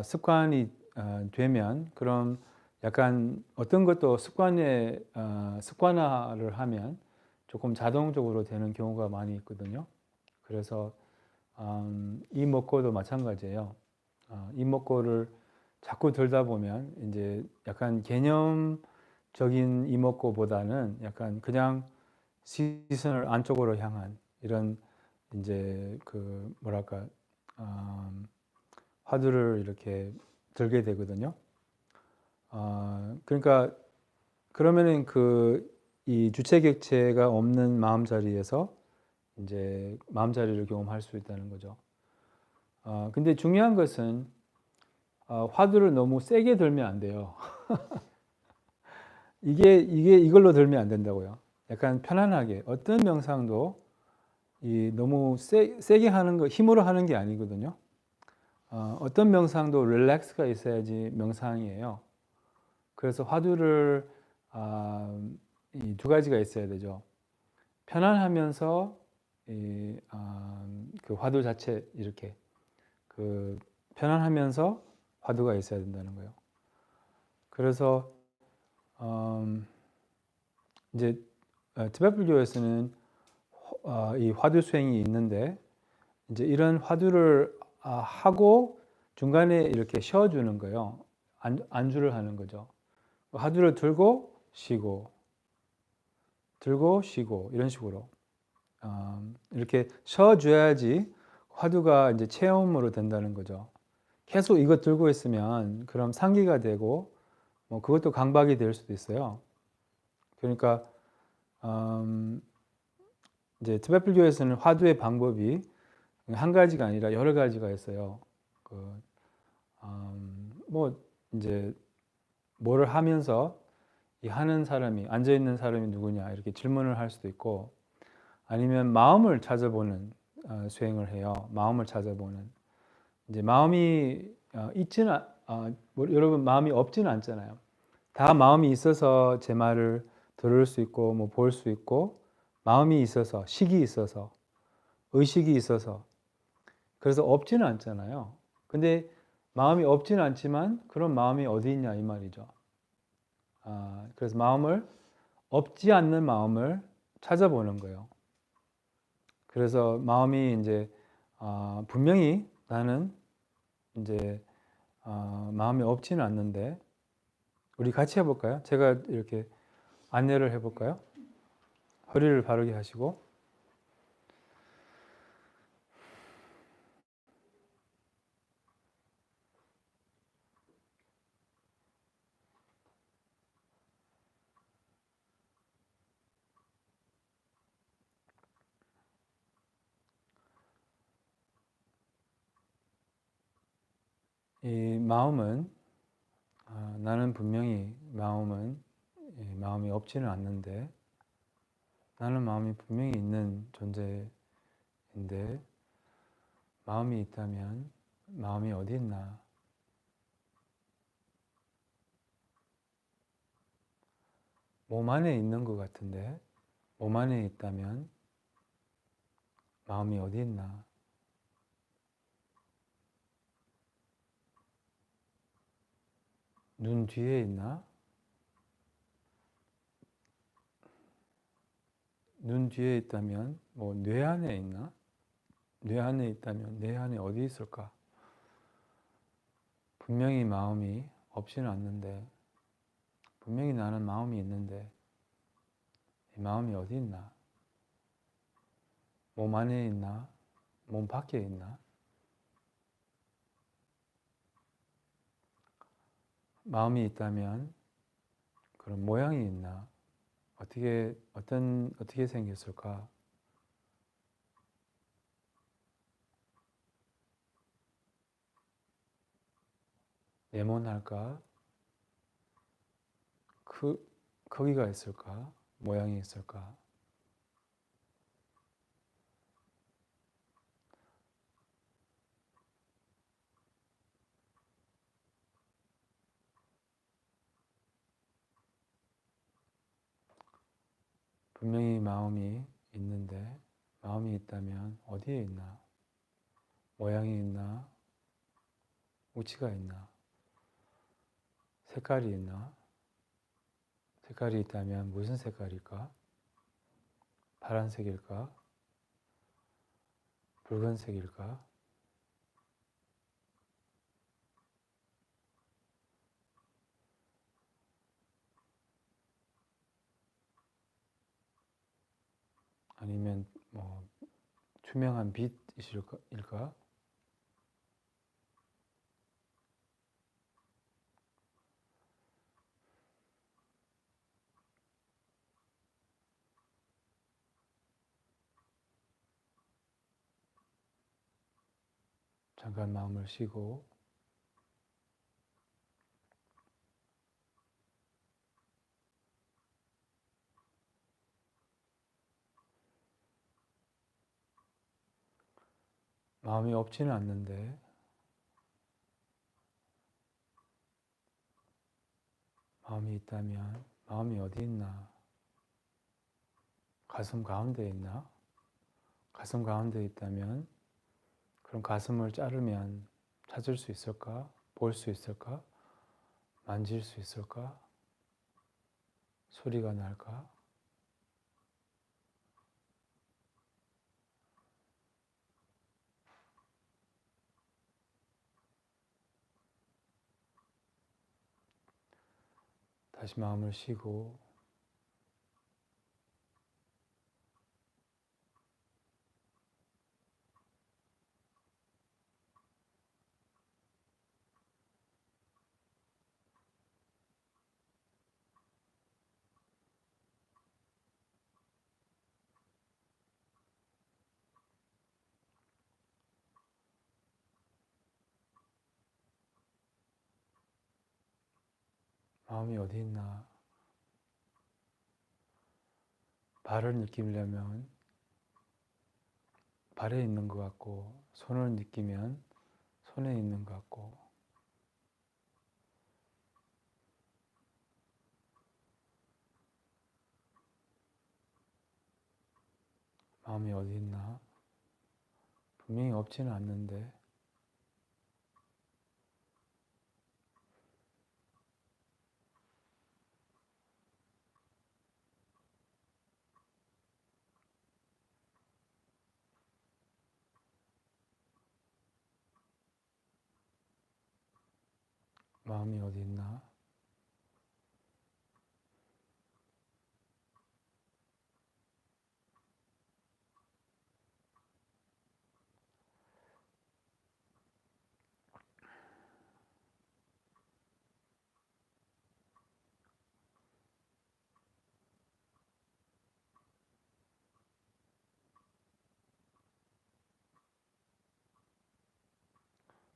습관이 되면 그럼 약간 어떤 것도 습관화를 하면 조금 자동적으로 되는 경우가 많이 있거든요. 그래서 이목구도 마찬가지예요. 이목구를 자꾸 들다 보면 이제 약간 개념적인 이목구보다는 약간 그냥 시선을 안쪽으로 향한 이런 이제 그 뭐랄까 화두를 이렇게 들게 되거든요. 그러니까 그러면은 그 이 주체객체가 없는 마음자리에서 이제 마음자리를 경험할 수 있다는 거죠. 근데 중요한 것은 화두를 너무 세게 들면 안 돼요. 이걸로 들면 안 된다고요. 약간 편안하게 어떤 명상도 너무 세게 하는 거 힘으로 하는 게 아니거든요. 어떤 명상도 릴렉스가 있어야지 명상이에요. 그래서 화두를 이 두 가지가 있어야 되죠. 편안하면서 그 화두 자체 이렇게 그 편안하면서 화두가 있어야 된다는 거예요. 그래서 이제 티베트 불교에서는 이 화두 수행이 있는데 이제 이런 화두를 하고 중간에 이렇게 쉬어주는 거예요. 안주를 하는 거죠. 화두를 들고 쉬고 들고 쉬고 이런 식으로 이렇게 쉬어줘야지 화두가 이제 체험으로 된다는 거죠. 계속 이거 들고 있으면 그럼 상기가 되고 뭐 그것도 강박이 될 수도 있어요. 그러니까 이제 티베트 불교에서는 화두의 방법이 한 가지가 아니라 여러 가지가 있어요. 뭐 이제 뭐를 하면서 이 하는 사람이 앉아 있는 사람이 누구냐 이렇게 질문을 할 수도 있고 아니면 마음을 찾아보는 수행을 해요. 마음을 찾아보는 이제 마음이 있지는 뭐 여러분 마음이 없지는 않잖아요. 다 마음이 있어서 제 말을 들을 수 있고 뭐 볼 수 있고 마음이 있어서 식이 있어서 의식이 있어서 그래서 없지는 않잖아요. 근데 마음이 없지는 않지만 그런 마음이 어디 있냐 이 말이죠. 그래서 마음을 없지 않는 마음을 찾아보는 거예요. 그래서 마음이 이제 분명히 나는 이제 마음이 없지는 않는데 우리 같이 해볼까요? 제가 이렇게 안내를 해볼까요? 허리를 바르게 하시고 이 마음은 나는 분명히 마음이 없지는 않는데 나는 마음이 분명히 있는 존재인데 마음이 있다면 마음이 어디 있나? 몸 안에 있는 것 같은데 몸 안에 있다면 마음이 어디 있나? 눈 뒤에 있나? 눈 뒤에 있다면 뭐 뇌 안에 있나? 뇌 안에 있다면 뇌 안에 어디 있을까? 분명히 마음이 없지는 않는데 분명히 나는 마음이 있는데 이 마음이 어디 있나? 몸 안에 있나? 몸 밖에 있나? 마음이 있다면 그런 모양이 있나? 어떻게 생겼을까? 네모날까? 거기가 있을까? 모양이 있을까? 분명히 마음이 있는데 마음이 있다면 어디에 있나? 모양이 있나? 우치가 있나? 색깔이 있나? 색깔이 있다면 무슨 색깔일까? 파란색일까? 붉은색일까? 아니면 뭐 투명한 빛일까? 잠깐 마음을 쉬고 마음이 없지는 않는데 마음이 있다면 마음이 어디 있나? 가슴 가운데 있나? 가슴 가운데 있다면 그럼 가슴을 자르면 찾을 수 있을까? 볼 수 있을까? 만질 수 있을까? 소리가 날까? 다시 마음을 쉬고 마음이 어디 있나? 발을 느끼려면 발에 있는 것 같고 손을 느끼면 손에 있는 것 같고 마음이 어디 있나? 분명히 없지는 않는데 마음이 어디 있나?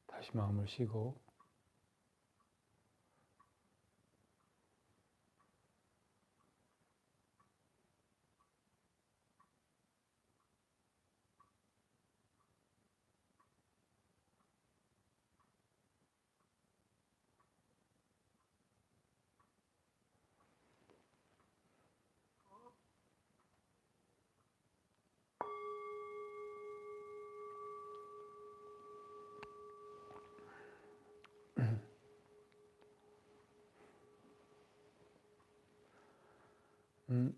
다시 마음을 쉬고 음,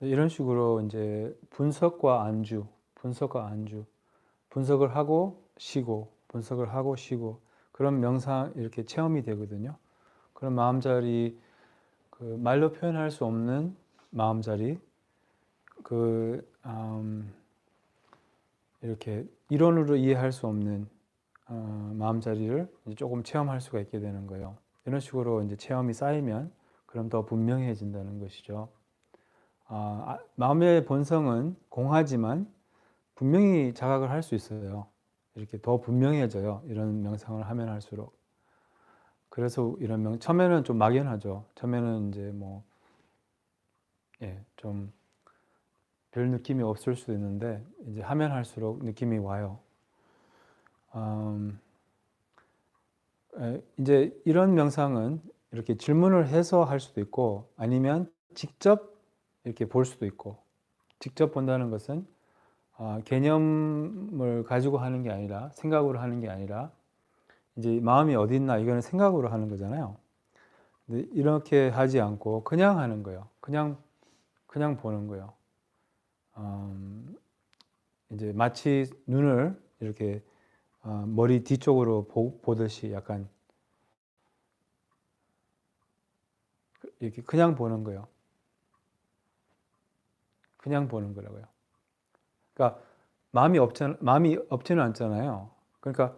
이런 식으로 이제 분석과 안주, 분석을 하고 쉬고, 분석을 하고 쉬고 그런 명상 이렇게 체험이 되거든요. 그런 마음자리, 그 말로 표현할 수 없는 마음자리, 그 이렇게 이론으로 이해할 수 없는 마음자리를 이제 조금 체험할 수가 있게 되는 거예요. 이런 식으로 이제 체험이 쌓이면 그럼 더 분명해진다는 것이죠. 마음의 본성은 공하지만 분명히 자각을 할 수 있어요. 이렇게 더 분명해져요. 이런 명상을 하면 할수록. 그래서 이런 처음에는 좀 막연하죠. 처음에는 이제 뭐, 예, 좀 별 느낌이 없을 수도 있는데, 이제 하면 할수록 느낌이 와요. 이제 이런 명상은 이렇게 질문을 해서 할 수도 있고 아니면 직접 이렇게 볼 수도 있고 직접 본다는 것은 개념을 가지고 하는 게 아니라 생각으로 하는 게 아니라 이제 마음이 어디 있나 이거는 생각으로 하는 거잖아요. 근데 이렇게 하지 않고 그냥 하는 거예요. 그냥 보는 거예요. 이제 마치 눈을 이렇게 머리 뒤쪽으로 보듯이 약간 이렇게 그냥 보는 거예요. 그냥 보는 거라고요. 그러니까 마음이 없지는 않잖아요. 그러니까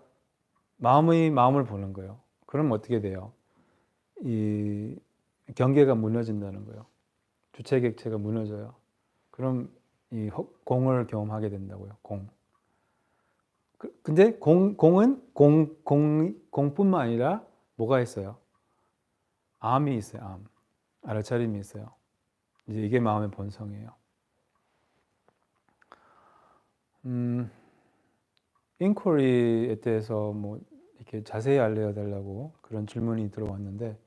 마음을 보는 거예요. 그럼 어떻게 돼요? 이 경계가 무너진다는 거예요. 주체객체가 무너져요. 그럼 이 공을 경험하게 된다고요. 공. 근데 공은 공뿐만 아니라 뭐가 있어요? 암이 있어요. 암. 알아차림이 있어요. 이제 이게 마음의 본성이에요. 인quiry에 대해서 뭐 이렇게 자세히 알려달라고 그런 질문이 들어왔는데,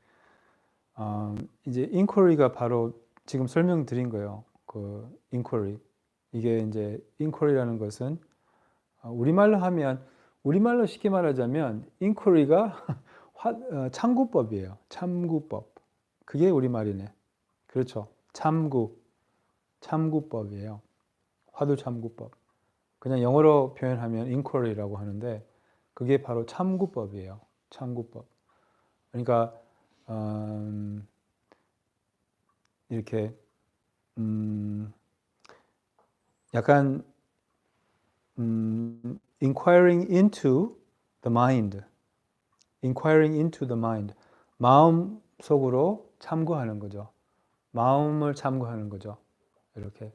이제 inquiry가 바로 지금 설명드린 거예요. 그 inquiry. 이게 이제 inquiry라는 것은 우리말로 쉽게 말하자면 inquiry가 참구법이에요. 참구법. 그게 우리말이네. 그렇죠. 참구법이에요. 화두참구법. 그냥 영어로 표현하면 inquiry라고 하는데 그게 바로 참구법이에요. 참구법. 그러니까 이렇게 약간 inquiring into the mind. inquiring into the mind. 마음 속으로 참고하는 거죠. 마음을 참고하는 거죠. 이렇게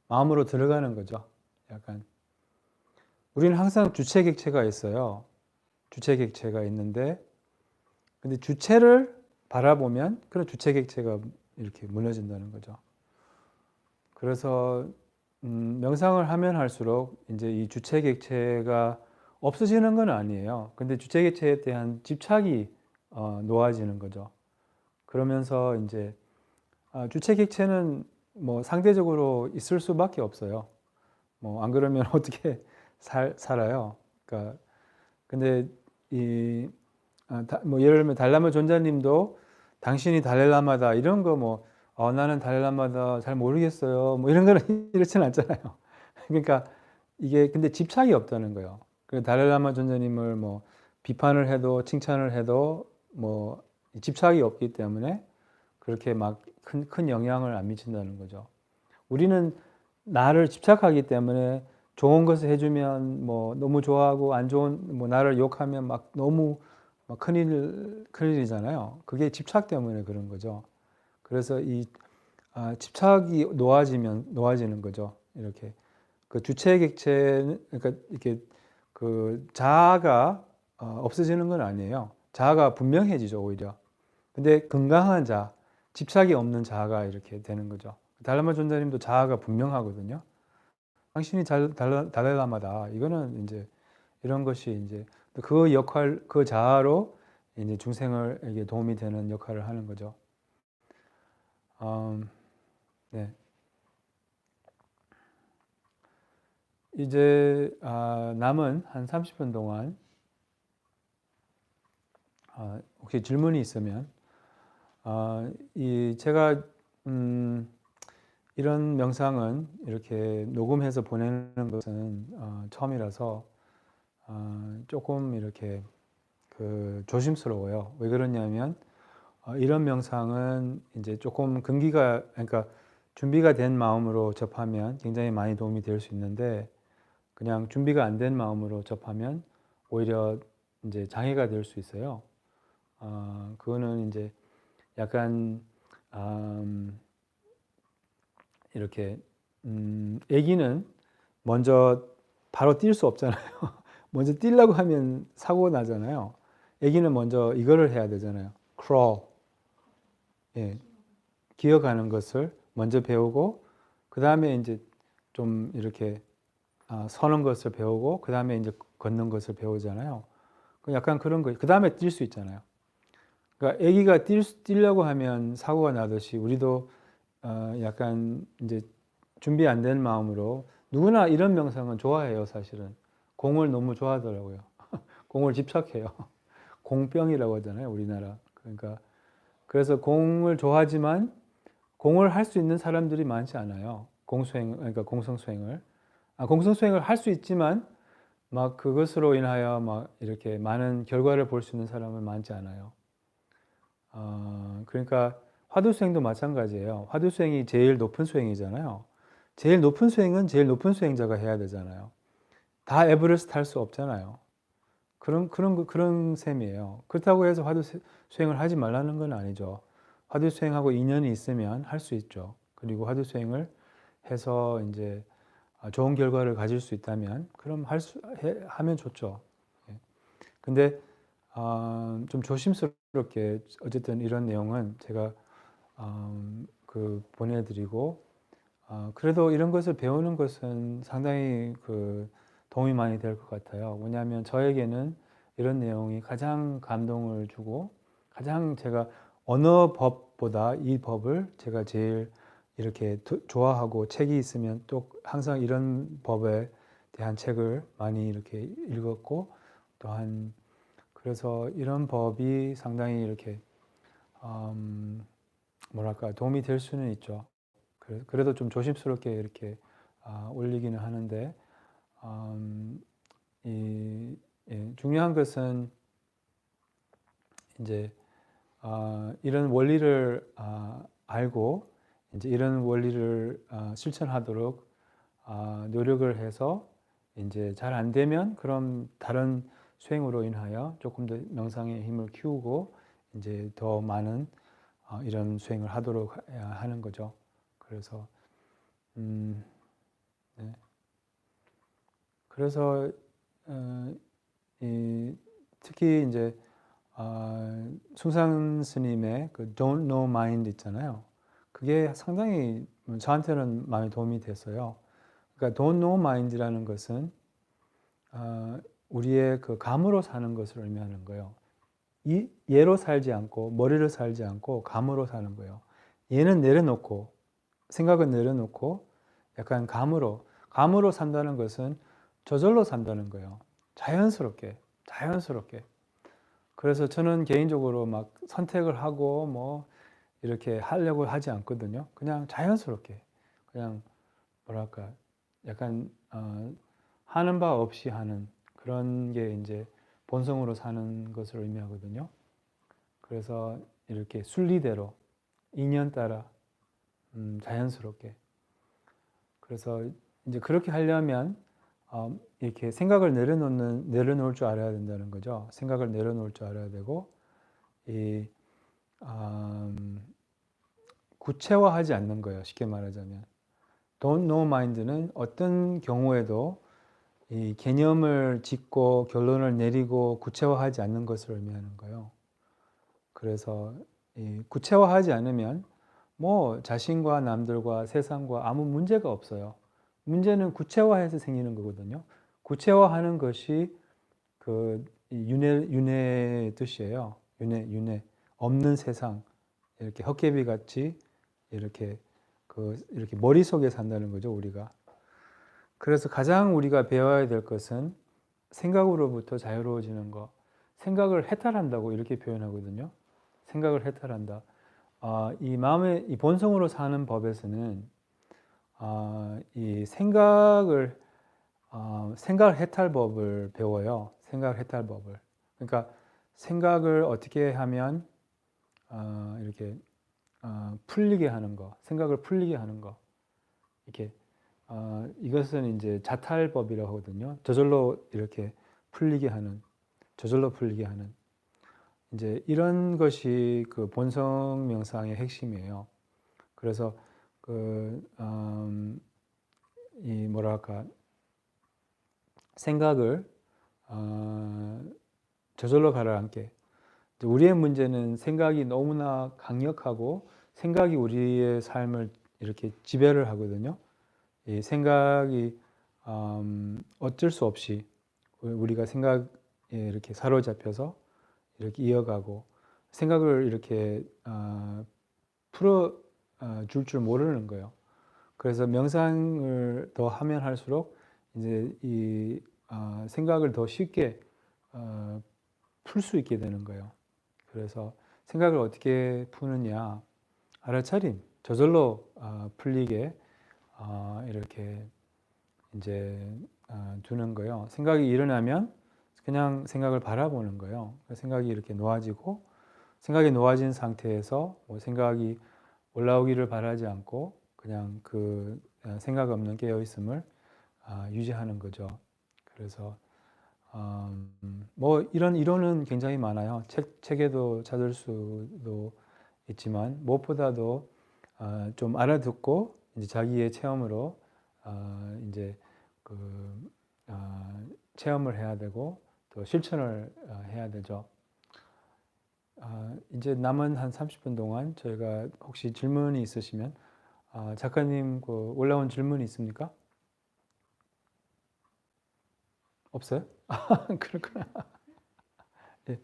마음으로 들어가는 거죠. 약간 우리는 항상 주체객체가 있어요. 주체객체가 있는데 근데 주체를 바라보면 그런 주체객체가 이렇게 무너진다는 거죠. 그래서 명상을 하면 할수록 이제 이 주체객체가 없어지는 건 아니에요. 근데 주체객체에 대한 집착이 놓아지는 거죠. 그러면서 이제 주체객체는 뭐 상대적으로 있을 수밖에 없어요. 뭐 안 그러면 어떻게 살아요? 그러니까 근데 뭐 예를 들면 달라마 존자님도 당신이 달라마다 이런 거 뭐 나는 달라마다 잘 모르겠어요. 뭐 이런 거는 이렇지는 않잖아요. 그러니까 이게 근데 집착이 없다는 거예요. 그 달라마 존자님을 뭐 비판을 해도 칭찬을 해도 뭐 집착이 없기 때문에 그렇게 막 큰 영향을 안 미친다는 거죠. 우리는 나를 집착하기 때문에 좋은 것을 해주면 뭐 너무 좋아하고 안 좋은 뭐 나를 욕하면 막 너무 막 큰일이잖아요. 그게 집착 때문에 그런 거죠. 그래서 이 집착이 놓아지는 거죠. 이렇게 그 주체객체는 그러니까 이렇게 그 자아가 없어지는 건 아니에요. 자아가 분명해지죠 오히려. 근데 건강한 자아, 집착이 없는 자아가 이렇게 되는 거죠. 달라마 존자님도 자아가 분명하거든요. 당신이 달라라마다 이거는 이제 이런 것이 이제 그 역할, 그 자아로 이제 중생에게 도움이 되는 역할을 하는 거죠. 네. 이제 남은 한 30분 동안 혹시 질문이 있으면 제가 이런 명상은 이렇게 녹음해서 보내는 것은 처음이라서 조금 이렇게 그 조심스러워요. 왜 그러냐면 이런 명상은 이제 조금 그러니까 준비가 된 마음으로 접하면 굉장히 많이 도움이 될 수 있는데 그냥 준비가 안 된 마음으로 접하면 오히려 이제 장애가 될 수 있어요. 그거는 이제 약간 이렇게 아기는 먼저 바로 뛸 수 없잖아요. 먼저 뛰려고 하면 사고 나잖아요. 아기는 먼저 이거를 해야 되잖아요. crawl. 예, 기어가는 것을 먼저 배우고 그 다음에 이제 좀 이렇게 서는 것을 배우고 그 다음에 이제 걷는 것을 배우잖아요. 약간 그런 거. 그 다음에 뛸 수 있잖아요. 그러니까 아기가 뛰려고 하면 사고가 나듯이 우리도 약간 이제 준비 안 된 마음으로 누구나 이런 명상은 좋아해요, 사실은. 공을 너무 좋아하더라고요. 공을 집착해요. 공병이라고 하잖아요, 우리나라. 그러니까 그래서 공을 좋아하지만 공을 할 수 있는 사람들이 많지 않아요. 그러니까 공성수행을. 공성수행을 할 수 있지만 막 그것으로 인하여 막 이렇게 많은 결과를 볼 수 있는 사람은 많지 않아요. 그러니까 화두수행도 마찬가지예요. 화두수행이 제일 높은 수행이잖아요. 제일 높은 수행은 제일 높은 수행자가 해야 되잖아요. 다 에베레스트 할 수 없잖아요. 그런 셈이에요. 그렇다고 해서 화두수행을 하지 말라는 건 아니죠. 화두수행하고 인연이 있으면 할 수 있죠. 그리고 화두수행을 해서 이제 좋은 결과를 가질 수 있다면 그럼 하면 좋죠. 예. 근데 좀 조심스럽게 어쨌든 이런 내용은 제가 보내드리고 그래도 이런 것을 배우는 것은 상당히 도움이 많이 될 것 같아요. 왜냐하면 저에게는 이런 내용이 가장 감동을 주고 가장 제가 어느 법보다 이 법을 제가 제일 이렇게 좋아하고 책이 있으면 또 항상 이런 법에 대한 책을 많이 이렇게 읽었고 또한 그래서 이런 법이 상당히 이렇게 뭐랄까 도움이 될 수는 있죠. 그래도 좀 조심스럽게 이렇게 올리기는 하는데 중요한 것은 이제 이런 원리를 알고 이제 이런 원리를 실천하도록 노력을 해서 이제 잘 안 되면 그럼 다른 수행으로 인하여 조금 더 명상의 힘을 키우고 이제 더 많은 이런 수행을 하도록 하는 거죠. 그래서 네. 그래서 특히 이제 숭상 스님의 그 Don't Know Mind 있잖아요. 그게 상당히 저한테는 많이 도움이 됐어요. 그러니까 Don't Know Mind라는 것은 우리의 그 감으로 사는 것을 의미하는 거예요. 얘로 살지 않고 머리로 살지 않고 감으로 사는 거예요. 얘는 내려놓고 생각은 내려놓고 약간 감으로 산다는 것은 저절로 산다는 거예요. 자연스럽게. 그래서 저는 개인적으로 막 선택을 하고 뭐 이렇게 하려고 하지 않거든요. 그냥 자연스럽게 그냥 뭐랄까 약간 하는 바 없이 하는 그런 게 이제 본성으로 사는 것을 의미하거든요. 그래서 이렇게 순리대로 인연 따라 자연스럽게 그래서 이제 그렇게 하려면 이렇게 생각을 내려놓을 줄 알아야 된다는 거죠. 생각을 내려놓을 줄 알아야 되고 이 구체화하지 않는 거예요. 쉽게 말하자면 Don't know mind는 어떤 경우에도 이 개념을 짓고 결론을 내리고 구체화하지 않는 것을 의미하는 거예요. 그래서 이 구체화하지 않으면 뭐 자신과 남들과 세상과 아무 문제가 없어요. 문제는 구체화해서 생기는 거거든요. 구체화하는 것이 그 윤회의 뜻이에요. 윤회. 없는 세상. 이렇게 헛개비 같이 이렇게 이렇게 머릿속에 산다는 거죠, 우리가. 그래서 가장 우리가 배워야 될 것은 생각으로부터 자유로워지는 거. 생각을 해탈한다고 이렇게 표현하거든요. 생각을 해탈한다. 이 본성으로 사는 법에서는 이 생각 해탈법을 배워요. 생각 해탈법을. 그러니까 생각을 어떻게 하면 이렇게 풀리게 하는 거, 생각을 풀리게 하는 거. 이렇게 이것은 이제 자탈법이라고 하거든요. 저절로 풀리게 하는. 이제 이런 것이 그 본성 명상의 핵심이에요. 그래서 뭐랄까 생각을 저절로 가라앉게. 우리의 문제는 생각이 너무나 강력하고 생각이 우리의 삶을 이렇게 지배를 하거든요. 이 생각이 어쩔 수 없이 우리가 이렇게 사로잡혀서 이렇게 이어가고 생각을 이렇게 풀어 줄 모르는 거예요. 그래서 명상을 더 하면 할수록 이제 이 생각을 더 쉽게 풀 수 있게 되는 거예요. 그래서 생각을 어떻게 푸느냐, 알아차림, 저절로 풀리게 이렇게 이제 두는 거예요. 생각이 일어나면 그냥 생각을 바라보는 거예요. 생각이 이렇게 놓아지고, 생각이 놓아진 상태에서 뭐 생각이 올라오기를 바라지 않고 그냥 그 생각 없는 깨어 있음을 유지하는 거죠. 그래서 뭐 이런 이론은 굉장히 많아요. 책에도 찾을 수도 있지만 무엇보다도 좀 알아듣고 이제 자기의 체험으로 이제 그 체험을 해야 되고 또 실천을 해야 되죠. 이제 남은 한 30분 동안 저희가 혹시 질문이 있으시면 작가님 그 올라온 질문이 있습니까? 없어요? 그렇구나. 예.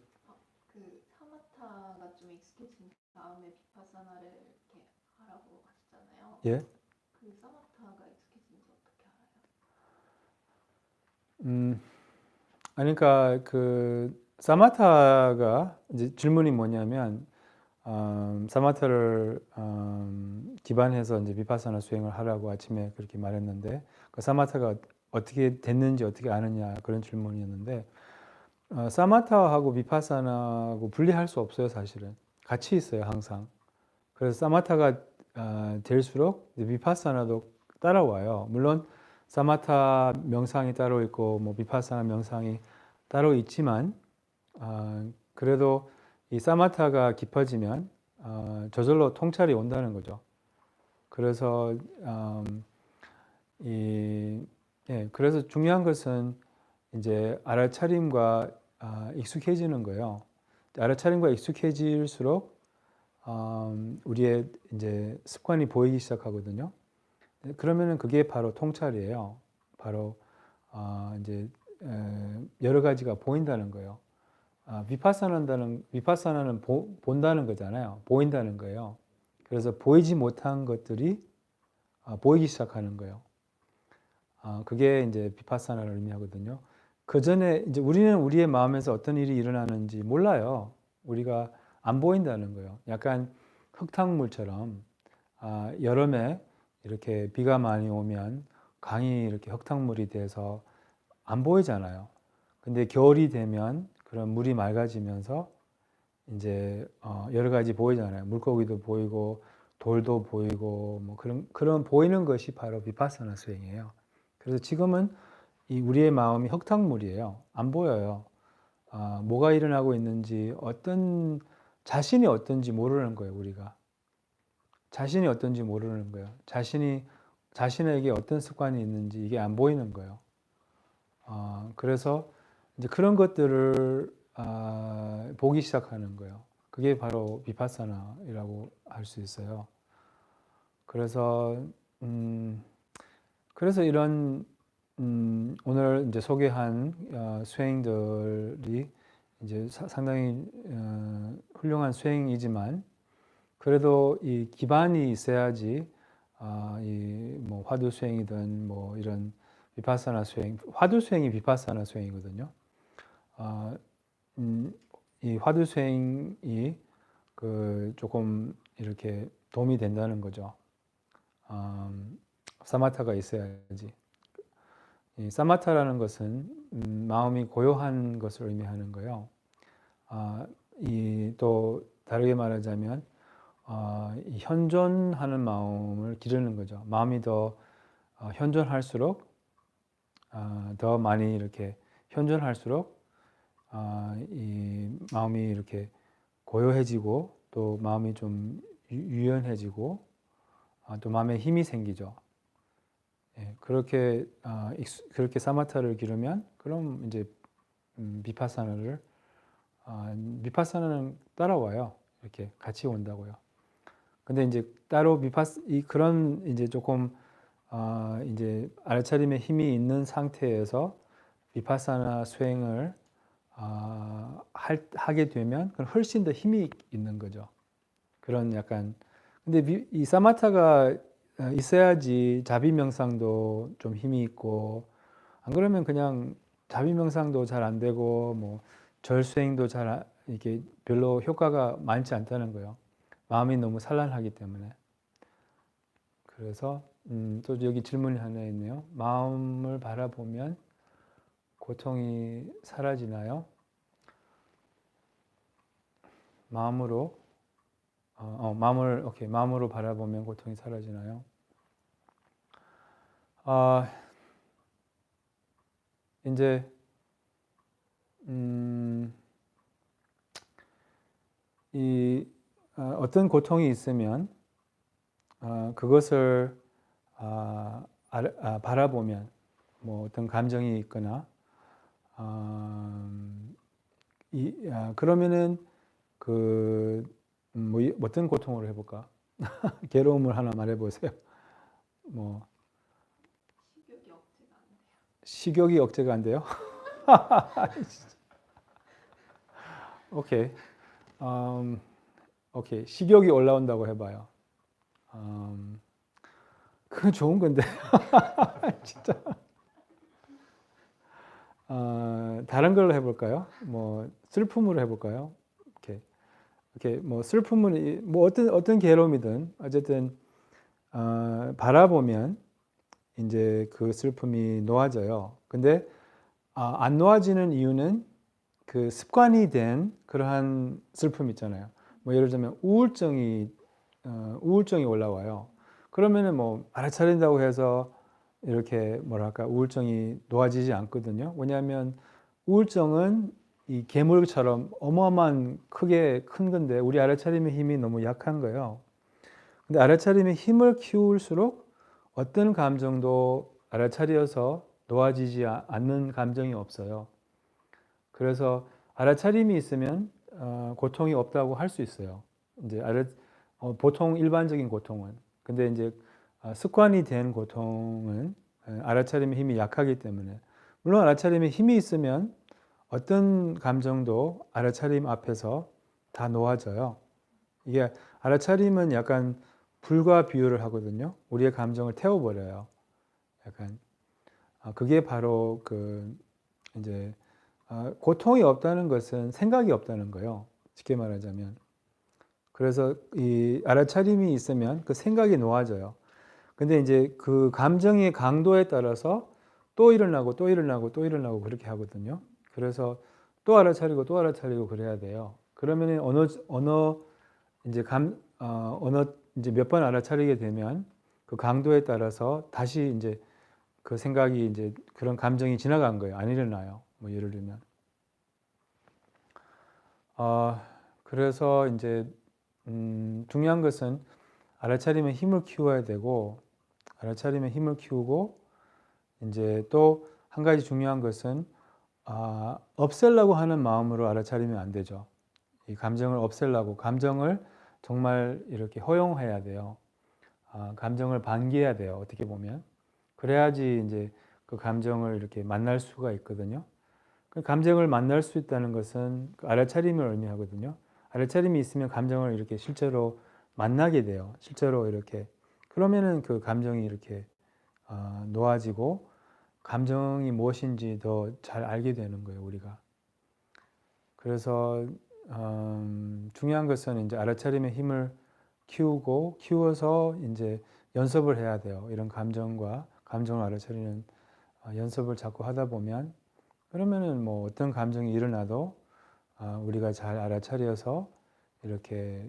그 사마타가 좀 익숙해진 다음에 비파사나를 이렇게 하라고 하셨잖아요. 예. 그 사마타가 익숙해진지 어떻게 알아요? 그러니까 그 사마타가 이제 질문이 뭐냐면 사마타를 기반해서 이제 비파사나 수행을 하라고 아침에 그렇게 말했는데 그 사마타가 어떻게 됐는지 어떻게 아느냐 그런 질문이었는데 사마타하고 비파사나하고 분리할 수 없어요 사실은 같이 있어요 항상. 그래서 사마타가 될수록 이제 비파사나도 따라와요. 물론 사마타 명상이 따로 있고 뭐 비파사나 명상이 따로 있지만 그래도 이 사마타가 깊어지면 저절로 통찰이 온다는 거죠. 그래서 그래서 중요한 것은 이제 알아차림과 익숙해지는 거예요. 알아차림과 익숙해질수록 우리의 이제 습관이 보이기 시작하거든요. 그러면은 그게 바로 통찰이에요. 바로 이제 여러 가지가 보인다는 거예요. 비파사나는 본다는 거잖아요. 보인다는 거예요. 그래서 보이지 못한 것들이 보이기 시작하는 거예요. 그게 이제 비파사나를 의미하거든요. 그 전에 이제 우리는 우리의 마음에서 어떤 일이 일어나는지 몰라요. 우리가 안 보인다는 거예요. 약간 흙탕물처럼 여름에 이렇게 비가 많이 오면 강이 이렇게 흙탕물이 돼서 안 보이잖아요. 근데 겨울이 되면 그런 물이 맑아지면서 이제 여러 가지 보이잖아요. 물고기도 보이고 돌도 보이고 뭐 그런 보이는 것이 바로 비파사나 수행이에요. 그래서 지금은 이 우리의 마음이 흙탕물이에요. 안 보여요. 뭐가 일어나고 있는지 자신이 어떤지 모르는 거예요. 우리가 자신이 어떤지 모르는 거예요. 자신에게 어떤 습관이 있는지 이게 안 보이는 거예요. 그래서 이제 그런 것들을 보기 시작하는 거예요. 그게 바로 비파사나이라고 할 수 있어요. 그래서 이런 오늘 이제 소개한 수행들이 이제 상당히 훌륭한 수행이지만 그래도 이 기반이 있어야지 이 뭐 화두 수행이든 뭐 이런 비파사나 수행, 화두 수행이 비파사나 수행이거든요. 이 화두 수행이 그 조금 이렇게 도움이 된다는 거죠. 사마타가 있어야지. 이 사마타라는 것은 마음이 고요한 것을 의미하는 거예요. 이 또 다르게 말하자면 이 현존하는 마음을 기르는 거죠. 마음이 더 현존할수록 더 많이 이렇게 현존할수록 이 마음이 이렇게 고요해지고 또 마음이 좀 유연해지고 또 마음에 힘이 생기죠. 예, 그렇게 사마타를 기르면 그럼 이제 비파사나는 따라와요. 이렇게 같이 온다고요. 근데 이제 따로 그런 이제 조금 이제 알차림의 힘이 있는 상태에서 비파사나 수행을 하게 되면 그건 훨씬 더 힘이 있는 거죠. 그런 약간 근데 이 사마타가 있어야지 자비 명상도 좀 힘이 있고 안 그러면 그냥 자비 명상도 잘 안 되고 뭐 절수행도 이렇게 별로 효과가 많지 않다는 거예요. 마음이 너무 산란하기 때문에. 그래서 또 여기 질문이 하나 있네요. 마음을 바라보면 고통이 사라지나요? 마음으로 마음으로 바라보면 고통이 사라지나요? 이제 어떤 고통이 있으면 그것을 바라보면 뭐 어떤 감정이 있거나 그러면은 뭐 어떤 고통으로 해볼까? 괴로움을 하나 말해보세요. 뭐 식욕이 억제가 안 돼요. 식욕이 억제가 안 돼요? 오케이. 오케이. 식욕이 올라온다고 해봐요. 그건 좋은 건데. 진짜. 다른 걸로 해볼까요? 뭐 슬픔으로 해볼까요? 이렇게 뭐 슬픔은 뭐 어떤 괴로움이든 어쨌든 바라보면 이제 그 슬픔이 놓아져요. 근데 안 놓아지는 이유는 그 습관이 된 그러한 슬픔 있잖아요. 뭐 예를 들면 우울증이 올라와요. 그러면은 뭐 알아차린다고 해서 이렇게 뭐랄까 우울증이 놓아지지 않거든요. 왜냐하면 우울증은 이 괴물처럼 어마어마한 큰 건데 우리 알아차림의 힘이 너무 약한 거예요. 근데 알아차림의 힘을 키울수록 어떤 감정도 알아차려서 놓아지지 않는 감정이 없어요. 그래서 알아차림이 있으면 고통이 없다고 할 수 있어요. 이제 보통 일반적인 고통은. 근데 이제 습관이 된 고통은 알아차림의 힘이 약하기 때문에 물론 알아차림의 힘이 있으면 어떤 감정도 알아차림 앞에서 다 놓아져요. 이게 알아차림은 약간 불과 비유를 하거든요. 우리의 감정을 태워버려요. 약간 그게 바로 이제 고통이 없다는 것은 생각이 없다는 거예요. 쉽게 말하자면. 그래서 이 알아차림이 있으면 그 생각이 놓아져요. 근데 이제 그 감정의 강도에 따라서 또 일어나고 또 일어나고 또 일어나고 그렇게 하거든요. 그래서 또 알아차리고 또 알아차리고 그래야 돼요. 그러면 이제 몇 번 알아차리게 되면 그 강도에 따라서 다시 이제 그 생각이 이제 그런 감정이 지나간 거예요. 안 일어나요. 뭐 예를 들면. 그래서 이제 중요한 것은 알아차림의 힘을 키워야 되고 알아차림의 힘을 키우고 이제 또 한 가지 중요한 것은 없애려고 하는 마음으로 알아차리면 안 되죠. 이 감정을 없애려고 감정을 정말 이렇게 허용해야 돼요. 감정을 반기해야 돼요. 어떻게 보면 그래야지 이제 그 감정을 이렇게 만날 수가 있거든요. 그 감정을 만날 수 있다는 것은 그 알아차림을 의미하거든요. 알아차림이 있으면 감정을 이렇게 실제로 만나게 돼요. 실제로 이렇게 그러면은 그 감정이 이렇게 놓아지고 감정이 무엇인지 더 잘 알게 되는 거예요, 우리가. 그래서 중요한 것은 이제 알아차림의 힘을 키워서 이제 연습을 해야 돼요. 이런 감정을 알아차리는 연습을 자꾸 하다 보면 그러면은 뭐 어떤 감정이 일어나도 우리가 잘 알아차려서 이렇게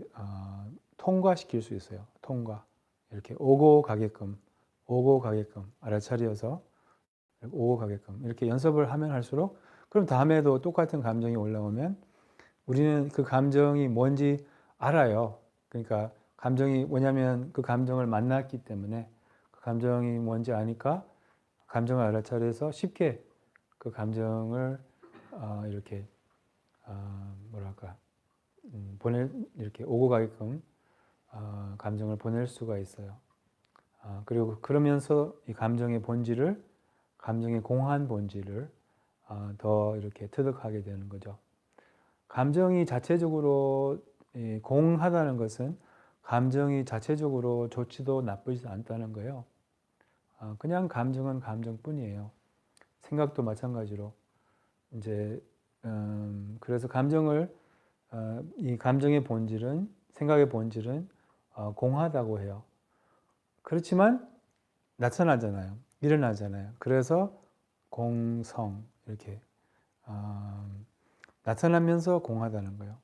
통과시킬 수 있어요. 이렇게 오고 가게끔 알아차려서 오고 가게끔 이렇게 연습을 하면 할수록 그럼 다음에도 똑같은 감정이 올라오면 우리는 그 감정이 뭔지 알아요. 그러니까 감정이 뭐냐면 그 감정을 만났기 때문에 그 감정이 뭔지 아니까 감정을 알아차려서 쉽게 그 감정을 이렇게 뭐랄까 이렇게 오고 가게끔 감정을 보낼 수가 있어요. 그리고 그러면서 이 감정의 공한 본질을 더 이렇게 터득하게 되는 거죠. 감정이 자체적으로 공하다는 것은 감정이 자체적으로 좋지도 나쁘지도 않다는 거예요. 그냥 감정은 감정뿐이에요. 생각도 마찬가지로 이제 그래서 이 감정의 본질은 생각의 본질은 공하다고 해요. 그렇지만 나타나잖아요. 일어나잖아요. 그래서 공성 이렇게 나타나면서 공하다는 거예요.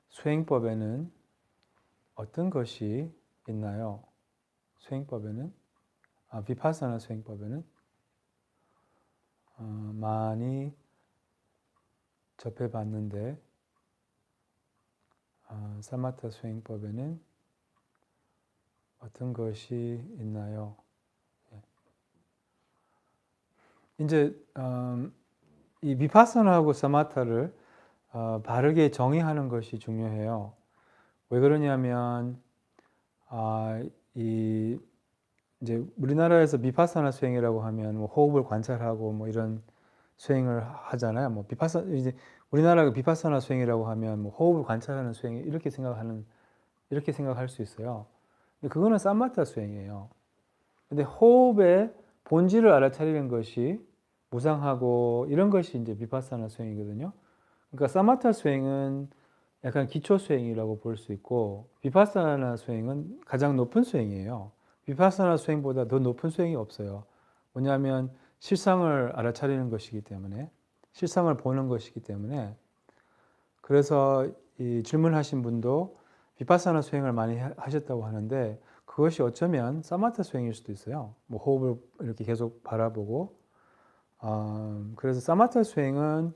수행법에는 어떤 것이 있나요? 수행법에는 비파사나 수행법에는 많이 접해봤는데 사마타 수행법에는 어떤 것이 있나요? 이제 이 비파사나하고 사마타를 바르게 정의하는 것이 중요해요. 왜 그러냐면 이제 우리나라에서 비파사나 수행이라고 하면 뭐 호흡을 관찰하고 뭐 이런 수행을 하잖아요. 뭐 이제 우리나라 비파사나 수행이라고 하면 뭐 호흡을 관찰하는 수행 이렇게 생각할 수 있어요. 근데 그거는 사마타 수행이에요. 근데 호흡의 본질을 알아차리는 것이 무상하고 이런 것이 이제 비파사나 수행이거든요. 그러니까 사마타 수행은 약간 기초 수행이라고 볼 수 있고 비파사나 수행은 가장 높은 수행이에요. 비파사나 수행보다 더 높은 수행이 없어요. 뭐냐면 실상을 알아차리는 것이기 때문에 실상을 보는 것이기 때문에 그래서 이 질문하신 분도 비파사나 수행을 많이 하셨다고 하는데 그것이 어쩌면 사마타 수행일 수도 있어요. 뭐 호흡을 이렇게 계속 바라보고 그래서 사마타 수행은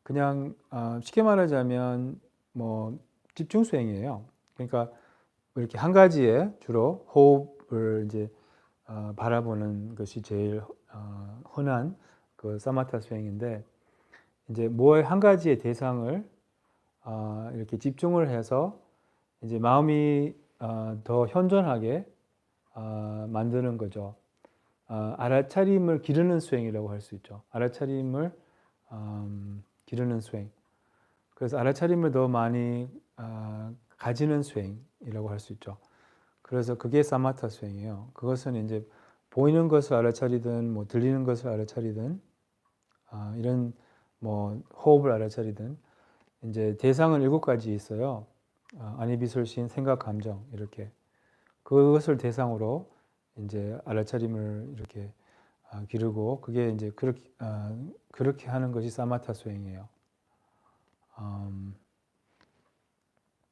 그냥 쉽게 말하자면 뭐 집중 수행이에요. 그러니까 이렇게 한 가지에 주로 호흡을 이제 바라보는 것이 제일 흔한 그 사마타 수행인데 이제 뭐 한 가지의 대상을 이렇게 집중을 해서 이제 마음이 더 현존하게 만드는 거죠. 알아차림을 기르는 수행이라고 할 수 있죠. 알아차림을 기르는 수행. 그래서 알아차림을 더 많이 가지는 수행이라고 할 수 있죠. 그래서 그게 사마타 수행이에요. 그것은 이제 보이는 것을 알아차리든 뭐 들리는 것을 알아차리든 이런 뭐 호흡을 알아차리든 이제 대상은 7가지 있어요. 아니비솔신, 생각, 감정 이렇게 그것을 대상으로 이제 알아차림을 이렇게 기르고 그게 이제 그렇게 하는 것이 사마타 수행이에요.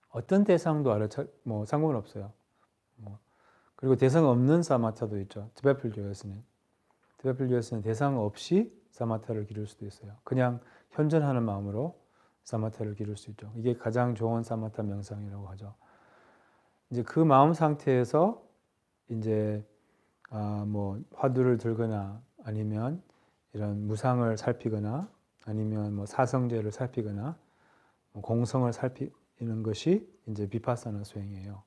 어떤 대상도 뭐 상관없어요. 뭐 그리고 대상 없는 사마타도 있죠. 드베풀교에서는 대상 없이 사마타를 기를 수도 있어요. 그냥 현존하는 마음으로 사마타를 기를 수 있죠. 이게 가장 좋은 사마타 명상이라고 하죠. 이제 그 마음 상태에서 이제 뭐 화두를 들거나 아니면 이런 무상을 살피거나 아니면 뭐 사성제를 살피거나 뭐 공성을 살피는 것이 이제 비파사나 수행이에요.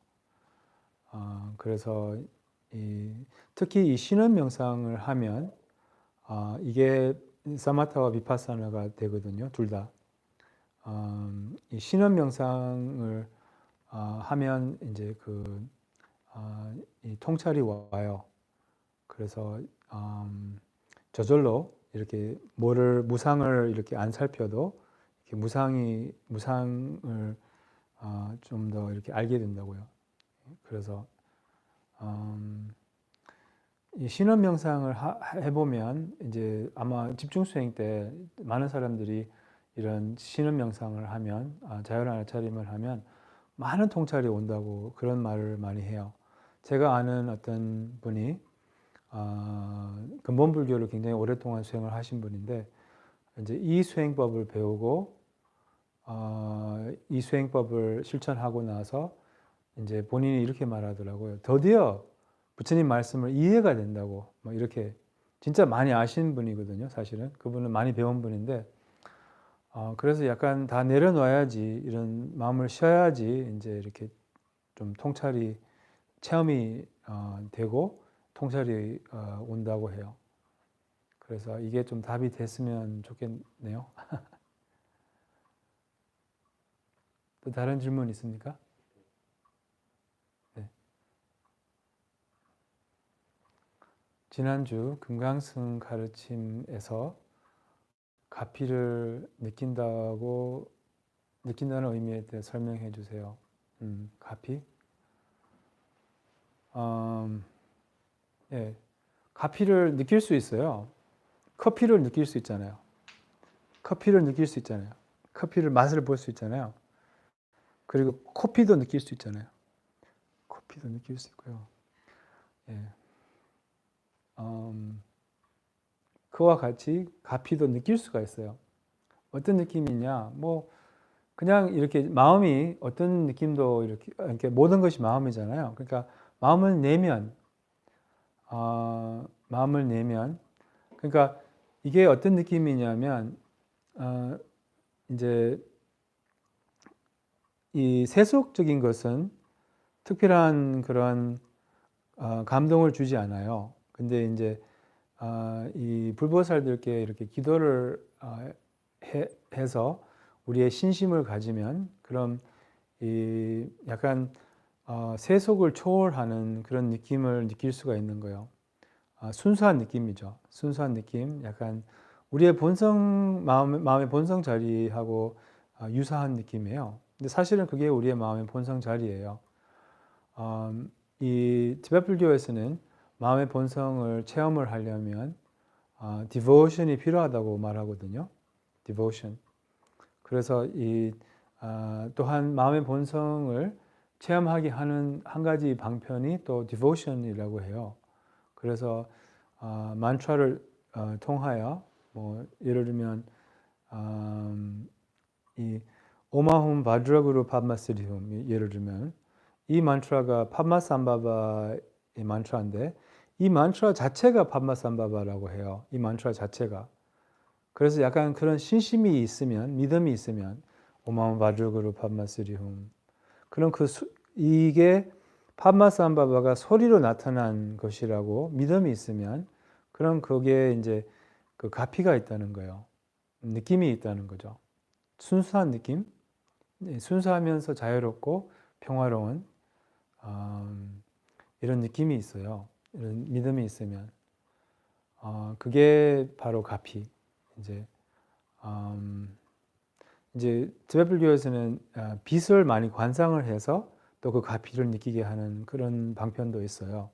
그래서 특히 이 신원 명상을 하면 이게 사마타와 비파사나가 되거든요. 둘 다. 이 신원 명상을 하면 이제 이 통찰이 와요. 그래서 저절로 이렇게 무상을 이렇게 안 살펴도 이렇게 무상을 좀 더 이렇게 알게 된다고요. 그래서 이 신원 명상을 해보면 이제 아마 집중 수행 때 많은 사람들이 이런 신원 명상을 하면 자연 알아차림을 하면 많은 통찰이 온다고 그런 말을 많이 해요. 제가 아는 어떤 분이 근본 불교를 굉장히 오랫동안 수행을 하신 분인데 이제 이 수행법을 배우고 이 수행법을 실천하고 나서 이제 본인이 이렇게 말하더라고요. 드디어 부처님 말씀을 이해가 된다고 뭐 이렇게 진짜 많이 아신 분이거든요. 사실은 그분은 많이 배운 분인데 그래서 약간 다 내려놔야지 이런 마음을 쉬어야지 이제 이렇게 좀 통찰이 체험이 되고 통찰이 온다고 해요. 그래서 이게 좀 답이 됐으면 좋겠네요. 또 다른 질문 있습니까? 네. 지난주 금강승 가르침에서 가피를 느낀다는 의미에 대해 설명해 주세요. 가피? 예, 가피를 느낄 수 있어요. 커피를 느낄 수 있잖아요. 커피를 느낄 수 있잖아요. 커피를 맛을 볼 수 있잖아요. 그리고 코피도 느낄 수 있잖아요. 코피도 느낄 수 있고요. 예. 그와 같이 가피도 느낄 수가 있어요. 어떤 느낌이냐? 뭐 그냥 이렇게 마음이 어떤 느낌도 이렇게 모든 것이 마음이잖아요. 그러니까 마음을 내면 그러니까 이게 어떤 느낌이냐면 이제 이 세속적인 것은 특별한 그런 감동을 주지 않아요. 근데 이제 이 불보살들께 이렇게 기도를 해서 우리의 신심을 가지면 그럼 이 약간 세속을 초월하는 그런 느낌을 느낄 수가 있는 거예요. 순수한 느낌이죠. 순수한 느낌, 약간 우리의 본성 마음의 본성 자리하고 유사한 느낌이에요. 근데 사실은 그게 우리의 마음의 본성 자리예요. 이 티베트 불교에서는 마음의 본성을 체험을 하려면 디보션이 필요하다고 말하거든요. 디보션. 그래서 또한 마음의 본성을 체험하게 하는 한 가지 방편이 또 디보션이라고 해요. 그래서 만트라를 통하여 뭐 예를 들면 이 오마훔 바드라구루 팟마스리훔 예를 들면 이 만트라가 팟마삼바바의 만트라인데 이 만트라 자체가 팟마삼바바라고 해요. 이 만트라 자체가. 그래서 약간 그런 신심이 있으면 믿음이 있으면 오마훔 바드라구루 팟마스리훔 그런 이게 팟마삼바바가 소리로 나타난 것이라고 믿음이 있으면 그럼 거기에 이제 그 가피가 있다는 거예요. 느낌이 있다는 거죠. 순수한 느낌, 순수하면서 자유롭고 평화로운 이런 느낌이 있어요. 이런 믿음이 있으면 그게 바로 가피. 이제 티베트불교에서는 빛을 많이 관상을 해서 또 그 가피를 느끼게 하는 그런 방편도 있어요.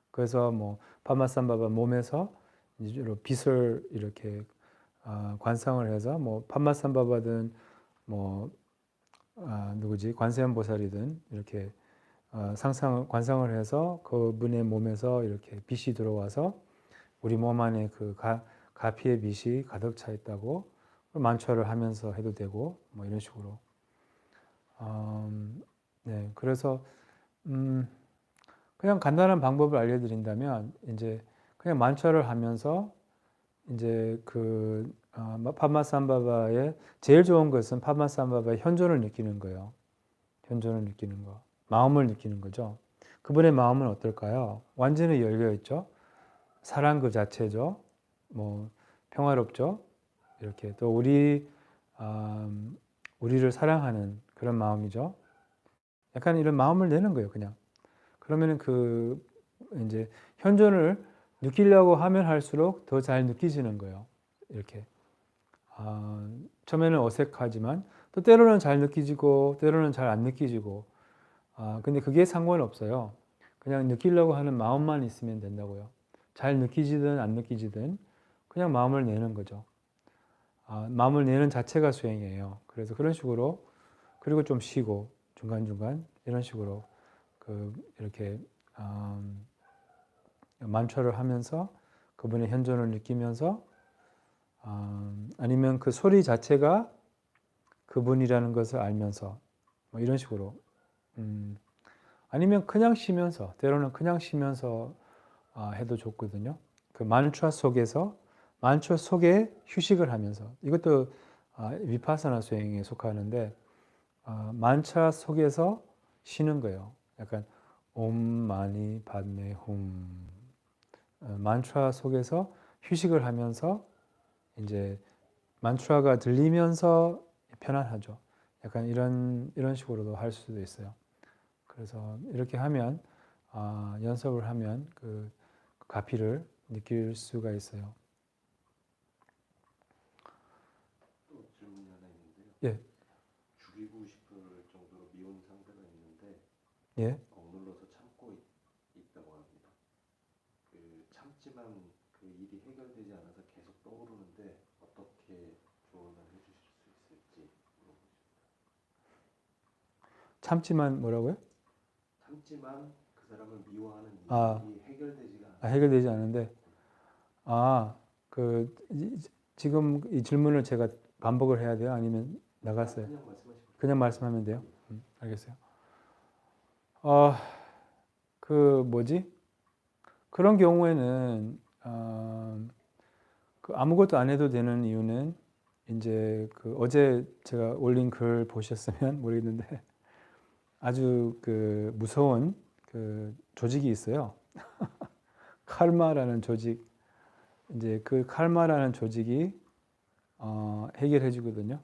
그래서 뭐 파마삼바바 몸에서 이제 빛을 이렇게 관상을 해서 뭐 파마삼바바든 뭐 누구지 관세음보살이든 이렇게 관상을 해서 그분의 몸에서 이렇게 빛이 들어와서 우리 몸 안에 그 가피의 빛이 가득 차 있다고 만취를 하면서 해도 되고 뭐 이런 식으로. 네, 그래서 그냥 간단한 방법을 알려드린다면 이제 그냥 만취를 하면서 이제 그 파마삼바바의 제일 좋은 것은 파마삼바바의 현존을 느끼는 거예요. 현존을 느끼는 거, 마음을 느끼는 거죠. 그분의 마음은 어떨까요? 완전히 열려 있죠. 사랑 그 자체죠. 뭐 평화롭죠. 이렇게 또 우리를 사랑하는 그런 마음이죠. 약간 이런 마음을 내는 거예요, 그냥. 그러면은 그 이제 현존을 느끼려고 하면 할수록 더 잘 느끼지는 거예요. 이렇게. 처음에는 어색하지만 또 때로는 잘 느끼지고 때로는 잘 안 느끼지고. 근데 그게 상관없어요. 그냥 느끼려고 하는 마음만 있으면 된다고요. 잘 느끼지든 안 느끼지든 그냥 마음을 내는 거죠. 마음을 내는 자체가 수행이에요. 그래서 그런 식으로 그리고 좀 쉬고 중간중간 이런 식으로 이렇게 만취를 하면서 그분의 현존을 느끼면서 아니면 그 소리 자체가 그분이라는 것을 알면서 뭐 이런 식으로 아니면 그냥 쉬면서 때로는 그냥 쉬면서 해도 좋거든요. 그 만취 속에 휴식을 하면서 이것도 위파사나 수행에 속하는데 만취 속에서 쉬는 거예요. 약간 옴 마니 padme 훔 만트라 속에서 휴식을 하면서 이제 만트라가 들리면서 편안하죠. 약간 이런 식으로도 할 수도 있어요. 그래서 이렇게 하면 연습을 하면 그 가피를 느낄 수가 있어요. 또 질문이 하나 있는데요. 예, 죽이고 싶을 정도로 미운 상대가 있는데 예. 억눌러서 참고 있다고 합니다. 그 참지만 그 일이 해결되지 않아서 계속 떠오르는데 어떻게 조언을 해주실 수 있을지 물어보십니다. 참지만 뭐라고요? 참지만 그 사람을 미워하는 아. 일이 해결되지가 않아요. 해결되지 않은데, 지금 이 질문을 제가 반복을 해야 돼요? 아니면 나갔어요? 그냥 말씀하시고 그냥 말씀하면 돼요? 알겠어요. 그런 경우에는, 아무것도 안 해도 되는 이유는, 이제 어제 제가 올린 글 보셨으면 모르겠는데, 아주 무서운 조직이 있어요. 칼마라는 조직. 이제 그 칼마라는 조직이 해결해 주거든요.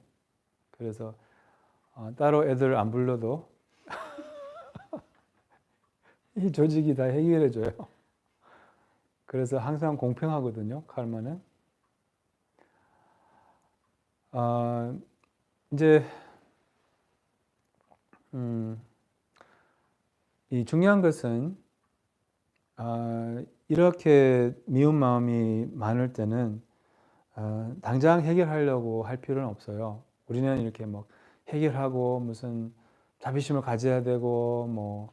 그래서 따로 애들 안 불러도 이 조직이 다 해결해 줘요. 그래서 항상 공평하거든요. 칼마는. 이제 이 중요한 것은 이렇게 미운 마음이 많을 때는 당장 해결하려고 할 필요는 없어요. 우리는 이렇게 뭐 해결하고 무슨 자비심을 가져야 되고 뭐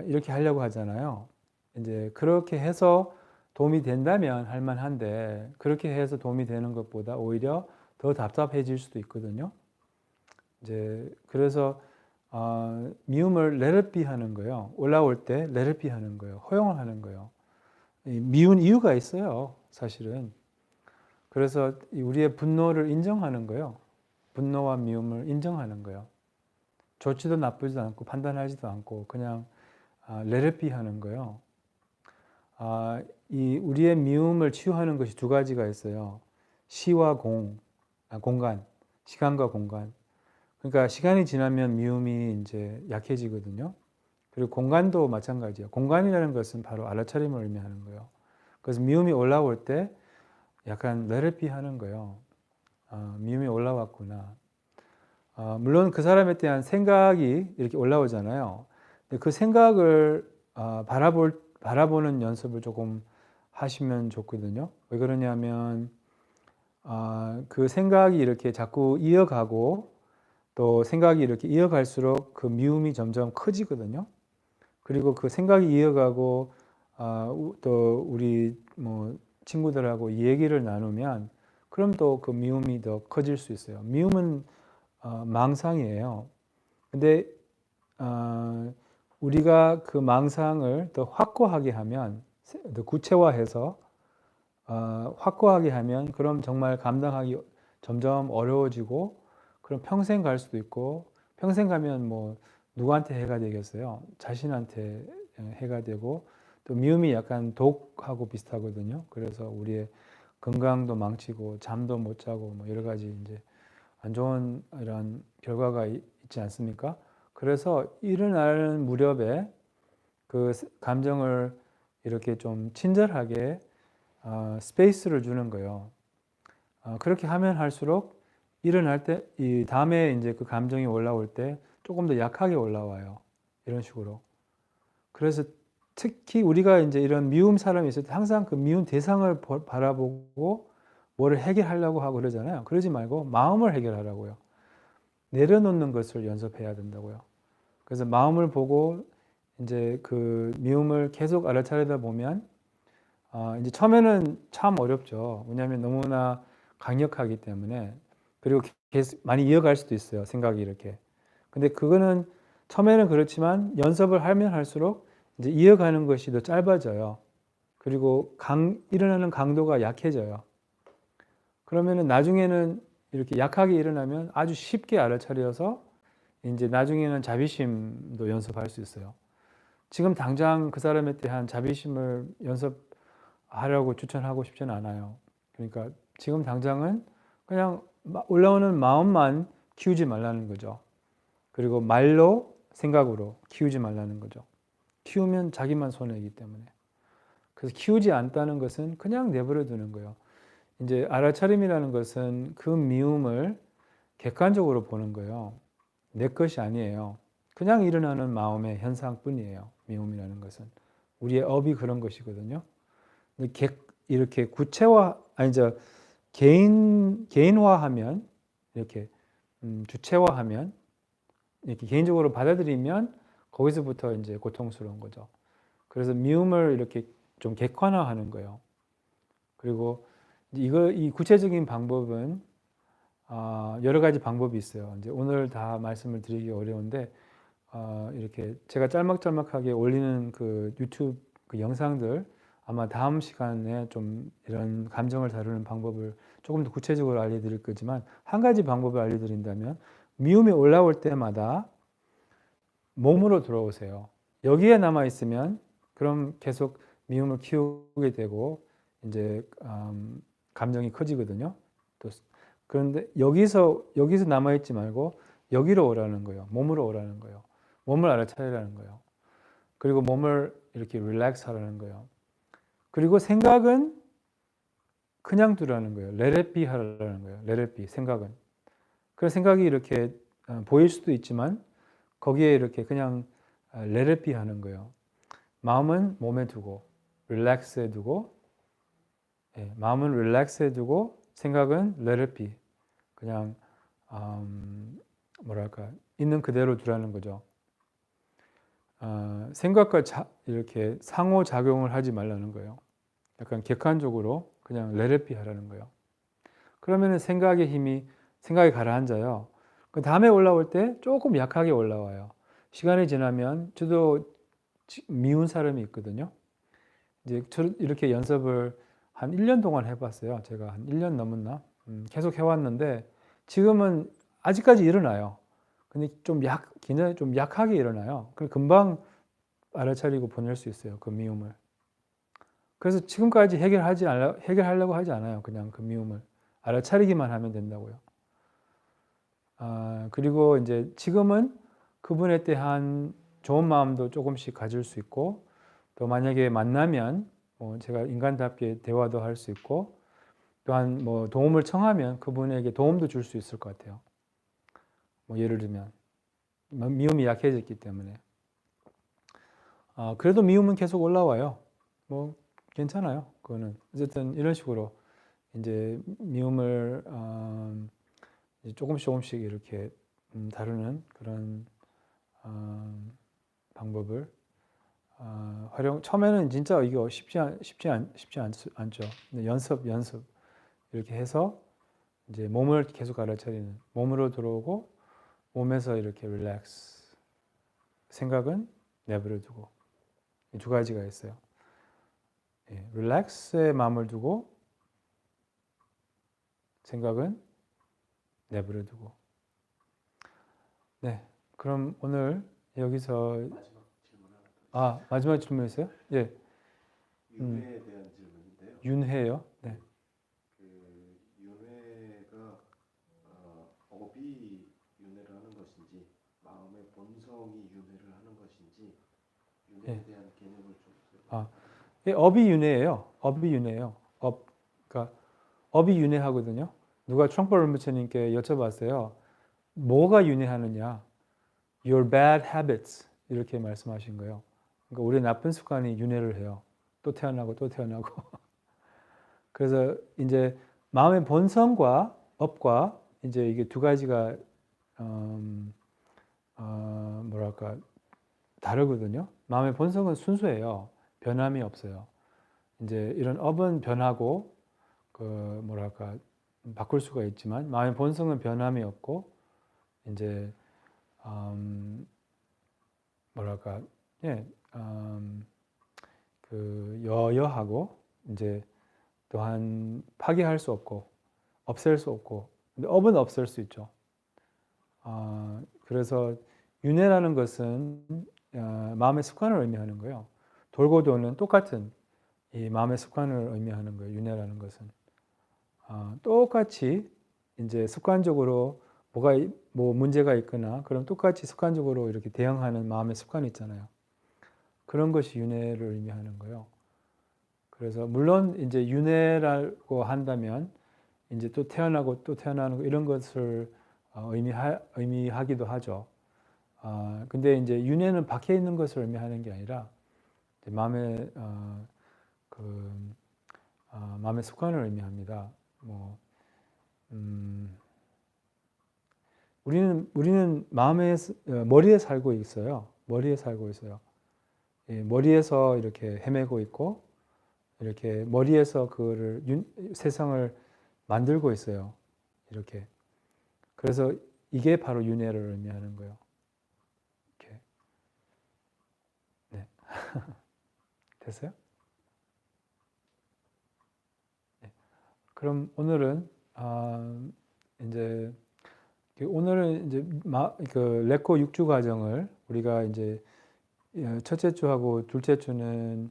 이렇게 하려고 하잖아요. 이제 그렇게 해서 도움이 된다면 할 만한데 그렇게 해서 도움이 되는 것보다 오히려 더 답답해질 수도 있거든요. 이제 그래서 미움을 let it be 하는 거예요. 올라올 때 let it be 하는 거예요. 허용을 하는 거예요. 미운 이유가 있어요, 사실은. 그래서 우리의 분노를 인정하는 거예요. 분노와 미움을 인정하는 거예요. 좋지도 나쁘지도 않고 판단하지도 않고 그냥 let it be 하는 거예요. 이 우리의 미움을 치유하는 것이 두 가지가 있어요. 시와 공간, 시간과 공간. 그러니까 시간이 지나면 미움이 이제 약해지거든요. 그리고 공간도 마찬가지예요. 공간이라는 것은 바로 알아차림을 의미하는 거예요. 그래서 미움이 올라올 때 약간 let it be 하는 거예요. 미움이 올라왔구나. 물론 그 사람에 대한 생각이 이렇게 올라오잖아요. 근데 그 생각을 바라보는 연습을 조금 하시면 좋거든요. 왜 그러냐면 그 생각이 이렇게 자꾸 이어가고 또 생각이 이렇게 이어갈수록 그 미움이 점점 커지거든요. 그리고 그 생각이 이어가고 또 우리 뭐 친구들하고 얘기를 나누면 그럼 또 그 미움이 더 커질 수 있어요. 미움은 망상이에요. 근데 우리가 그 망상을 더 확고하게 하면, 더 구체화해서 확고하게 하면 그럼 정말 감당하기 점점 어려워지고 그럼 평생 갈 수도 있고 평생 가면 뭐 누구한테 해가 되겠어요? 자신한테 해가 되고 또 미움이 약간 독하고 비슷하거든요. 그래서 우리의 건강도 망치고 잠도 못 자고 뭐 여러 가지 이제 안 좋은 이런 결과가 있지 않습니까? 그래서 일어나는 무렵에 그 감정을 이렇게 좀 친절하게 스페이스를 주는 거예요. 그렇게 하면 할수록 일어날 때, 이 다음에 이제 그 감정이 올라올 때 조금 더 약하게 올라와요. 이런 식으로. 그래서 특히 우리가 이제 이런 미움 사람이 있을 때 항상 그 미운 대상을 바라보고 뭐를 해결하려고 하고 그러잖아요. 그러지 말고 마음을 해결하라고요. 내려놓는 것을 연습해야 된다고요. 그래서 마음을 보고 이제 그 미움을 계속 알아차리다 보면 이제 처음에는 참 어렵죠. 왜냐하면 너무나 강력하기 때문에. 그리고 계속 많이 이어갈 수도 있어요. 생각이 이렇게. 근데 그거는 처음에는 그렇지만 연습을 하면 할수록 이제 이어가는 것이 더 짧아져요. 그리고 일어나는 강도가 약해져요. 그러면은 나중에는 이렇게 약하게 일어나면 아주 쉽게 알아차려서 이제 나중에는 자비심도 연습할 수 있어요. 지금 당장 그 사람에 대한 자비심을 연습하려고 추천하고 싶지는 않아요. 그러니까 지금 당장은 그냥 올라오는 마음만 키우지 말라는 거죠. 그리고 말로 생각으로 키우지 말라는 거죠. 키우면 자기만 손해이기 때문에. 그래서 키우지 않다는 것은 그냥 내버려 두는 거예요. 이제 알아차림이라는 것은 그 미움을 객관적으로 보는 거예요. 내 것이 아니에요. 그냥 일어나는 마음의 현상뿐이에요. 미움이라는 것은 우리의 업이 그런 것이거든요. 근데 이렇게 구체화 아니 개인화하면 이렇게 주체화하면 이렇게 개인적으로 받아들이면 거기서부터 이제 고통스러운 거죠. 그래서 미움을 이렇게 좀 객관화하는 거예요. 그리고 이 구체적인 방법은 여러 가지 방법이 있어요. 이제 오늘 다 말씀을 드리기 어려운데 이렇게 제가 짤막짤막하게 올리는 그 유튜브 그 영상들 아마 다음 시간에 좀 이런 감정을 다루는 방법을 조금 더 구체적으로 알려드릴 거지만 한 가지 방법을 알려드린다면 미움이 올라올 때마다 몸으로 돌아오세요. 여기에 남아 있으면 그럼 계속 미움을 키우게 되고 이제 감정이 커지거든요. 또 그런데 여기서 남아 있지 말고 여기로 오라는 거예요. 몸으로 오라는 거예요. 몸을 알아차리라는 거예요. 그리고 몸을 이렇게 릴렉스 하라는 거예요. 그리고 생각은 그냥 두라는 거예요. let it be 하라는 거예요. let it be 생각은. 그래서 생각이 이렇게 보일 수도 있지만 거기에 이렇게 그냥 let it be 하는 거예요. 마음은 몸에 두고 릴렉스해 두고 마음은 릴렉스해 두고 생각은 let it be 그냥 뭐랄까 있는 그대로 두라는 거죠. 생각과 이렇게 상호작용을 하지 말라는 거예요. 약간 객관적으로 그냥 let it be 하라는 거예요. 그러면 생각의 힘이 생각이 가라앉아요. 그 다음에 올라올 때 조금 약하게 올라와요. 시간이 지나면 저도 미운 사람이 있거든요. 이제 이렇게 연습을 한 1년 동안 해봤어요. 제가 한 1년 넘었나? 계속 해왔는데 지금은 아직까지 일어나요. 근데 굉장히 좀 약하게 일어나요. 금방 알아차리고 보낼 수 있어요. 그 미움을. 그래서 지금까지 해결하려고 하지 않아요. 그냥 그 미움을 알아차리기만 하면 된다고요. 그리고 이제 지금은 그분에 대한 좋은 마음도 조금씩 가질 수 있고 또 만약에 만나면 뭐 제가 인간답게 대화도 할 수 있고 또한 뭐 도움을 청하면 그분에게 도움도 줄 수 있을 것 같아요. 뭐 예를 들면 미움이 약해졌기 때문에 그래도 미움은 계속 올라와요. 뭐 괜찮아요. 그거는 어쨌든 이런 식으로 이제 미움을 이제 조금씩 이렇게 다루는 그런 방법을 처음에는 진짜 이거 쉽지 않죠. 근데 연습 이렇게 해서 이제 몸을 계속 알아차리는 몸으로 들어오고 몸에서 이렇게 릴렉스 생각은 내버려 두고 이 두 가지가 있어요. 릴렉스에 마음을 두고 생각은 내버려 두고 네 그럼 오늘 여기서 마지막 질문 하나 더 있어요. 마지막 질문이세요? 예. 윤회에 대한 질문인데요. 윤회요? 네. 그 윤회가 업이 윤회를 하는 것인지 마음의 본성이 윤회를 하는 것인지 윤회에 대한 개념을 좀 업이 윤회예요. 그러니까 업이 윤회하거든요. 누가 트럼프 럼버처님께 여쭤봤어요. 뭐가 윤회하느냐? Your bad habits 이렇게 말씀하신 거예요. 그러니까 우리 나쁜 습관이 윤회를 해요. 또 태어나고 또 태어나고. 그래서 이제 마음의 본성과 업과 이제 이게 두 가지가 뭐랄까 다르거든요. 마음의 본성은 순수해요. 변함이 없어요. 이제 이런 업은 변하고 그 뭐랄까 바꿀 수가 있지만 마음의 본성은 변함이 없고 이제 뭐랄까 그 여여하고 이제 또한 파괴할 수 없고 없앨 수 없고 근데 업은 없앨 수 있죠. 그래서 윤회라는 것은 마음의 습관을 의미하는 거예요. 돌고 도는 똑같은 이 마음의 습관을 의미하는 거예요. 윤회라는 것은 똑같이 이제 습관적으로 뭐 문제가 있거나 그럼 똑같이 습관적으로 이렇게 대응하는 마음의 습관이 있잖아요. 그런 것이 윤회를 의미하는 거예요. 그래서 물론 이제 윤회라고 한다면 이제 또 태어나고 또 태어나는 거 이런 것을 의미하기도 하죠. 근데 이제 윤회는 밖에 있는 것을 의미하는 게 아니라 마음의 마음의 습관을 의미합니다. 뭐 우리는 머리에 살고 있어요. 머리에 살고 있어요. 예, 머리에서 이렇게 헤매고 있고 이렇게 머리에서 그거를 세상을 만들고 있어요. 이렇게. 그래서 이게 바로 윤회를 의미하는 거예요. 이렇게. 네. 됐어요? 네. 그럼 오늘은 이제 그 레코 6주 과정을 우리가 이제 첫째 주하고 둘째 주는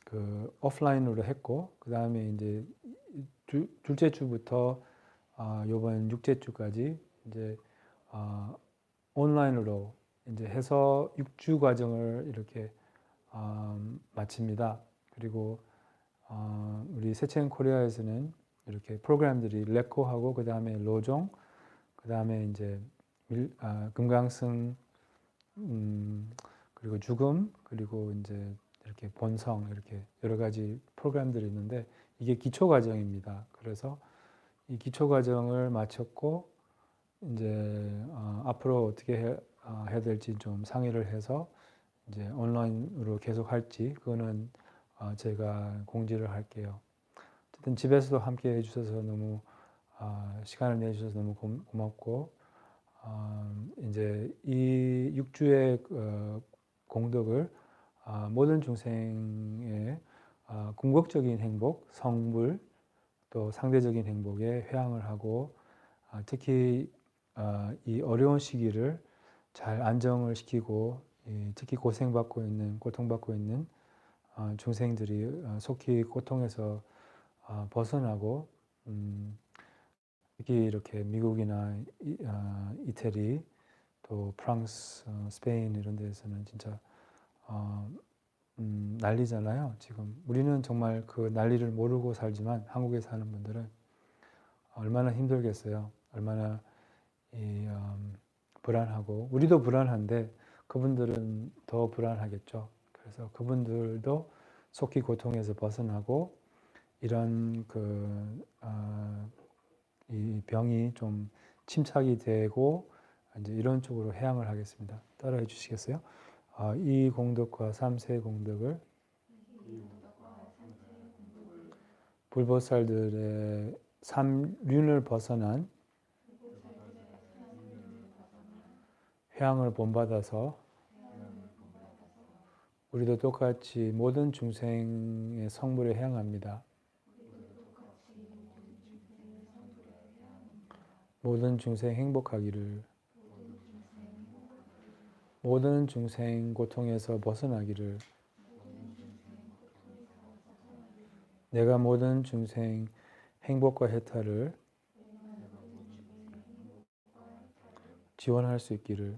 그 오프라인으로 했고 그 다음에 이제 둘째 주부터 이번 6째 주까지 이제 온라인으로 이제 해서 6주 과정을 이렇게 마칩니다. 그리고 우리 세첸 코리아에서는 이렇게 프로그램들이 레코하고 그 다음에 로종, 그 다음에 이제 금강승, 그리고 죽음, 그리고 이제 이렇게 본성 이렇게 여러 가지 프로그램들이 있는데 이게 기초 과정입니다. 그래서 이 기초 과정을 마쳤고 이제 앞으로 어떻게 해야 될지 좀 상의를 해서 이제 온라인으로 계속 할지 그거는 제가 공지를 할게요. 어쨌든 집에서도 함께 해주셔서 너무 시간을 내주셔서 너무 고맙고 이제 이 6주의 공덕을 모든 중생의 궁극적인 행복, 성불 또 상대적인 행복에 회항을 하고 특히 이 어려운 시기를 잘 안정을 시키고 특히 고통받고 있는 중생들이 속히 고통에서 벗어나고 특히 이렇게 미국이나 이태리 또 프랑스, 스페인 이런 데에서는 진짜 난리잖아요. 지금 우리는 정말 그 난리를 모르고 살지만 한국에 사는 분들은 얼마나 힘들겠어요. 얼마나 불안하고 우리도 불안한데 그분들은 더 불안하겠죠. 그래서 그분들도 속히 고통에서 벗어나고 이런 이 병이 좀 침착이 되고 이제 이런 쪽으로 해양을 하겠습니다. 따라해 주시겠어요? 이 공덕과 삼세 공덕을 불보살들의 삼륜을 벗어난 회양을 본받아서 우리도 똑같이 모든 중생의 성불에 향합니다. 모든 중생 행복하기를, 모든 중생 고통에서 벗어나기를, 내가 모든 중생 행복과 해탈을 지원할 수 있기를,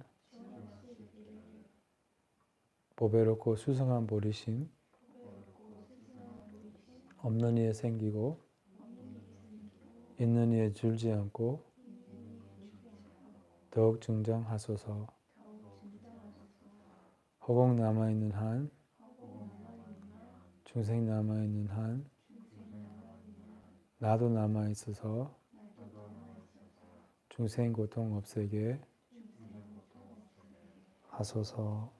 보배롭고 수성한 보리심 없는 이에 생기고 있는 이에 줄지 않고 더욱 증장하소서. 허공 남아있는 한, 중생 남아있는 한, 나도 남아있어서 중생 고통 없애게 하소서.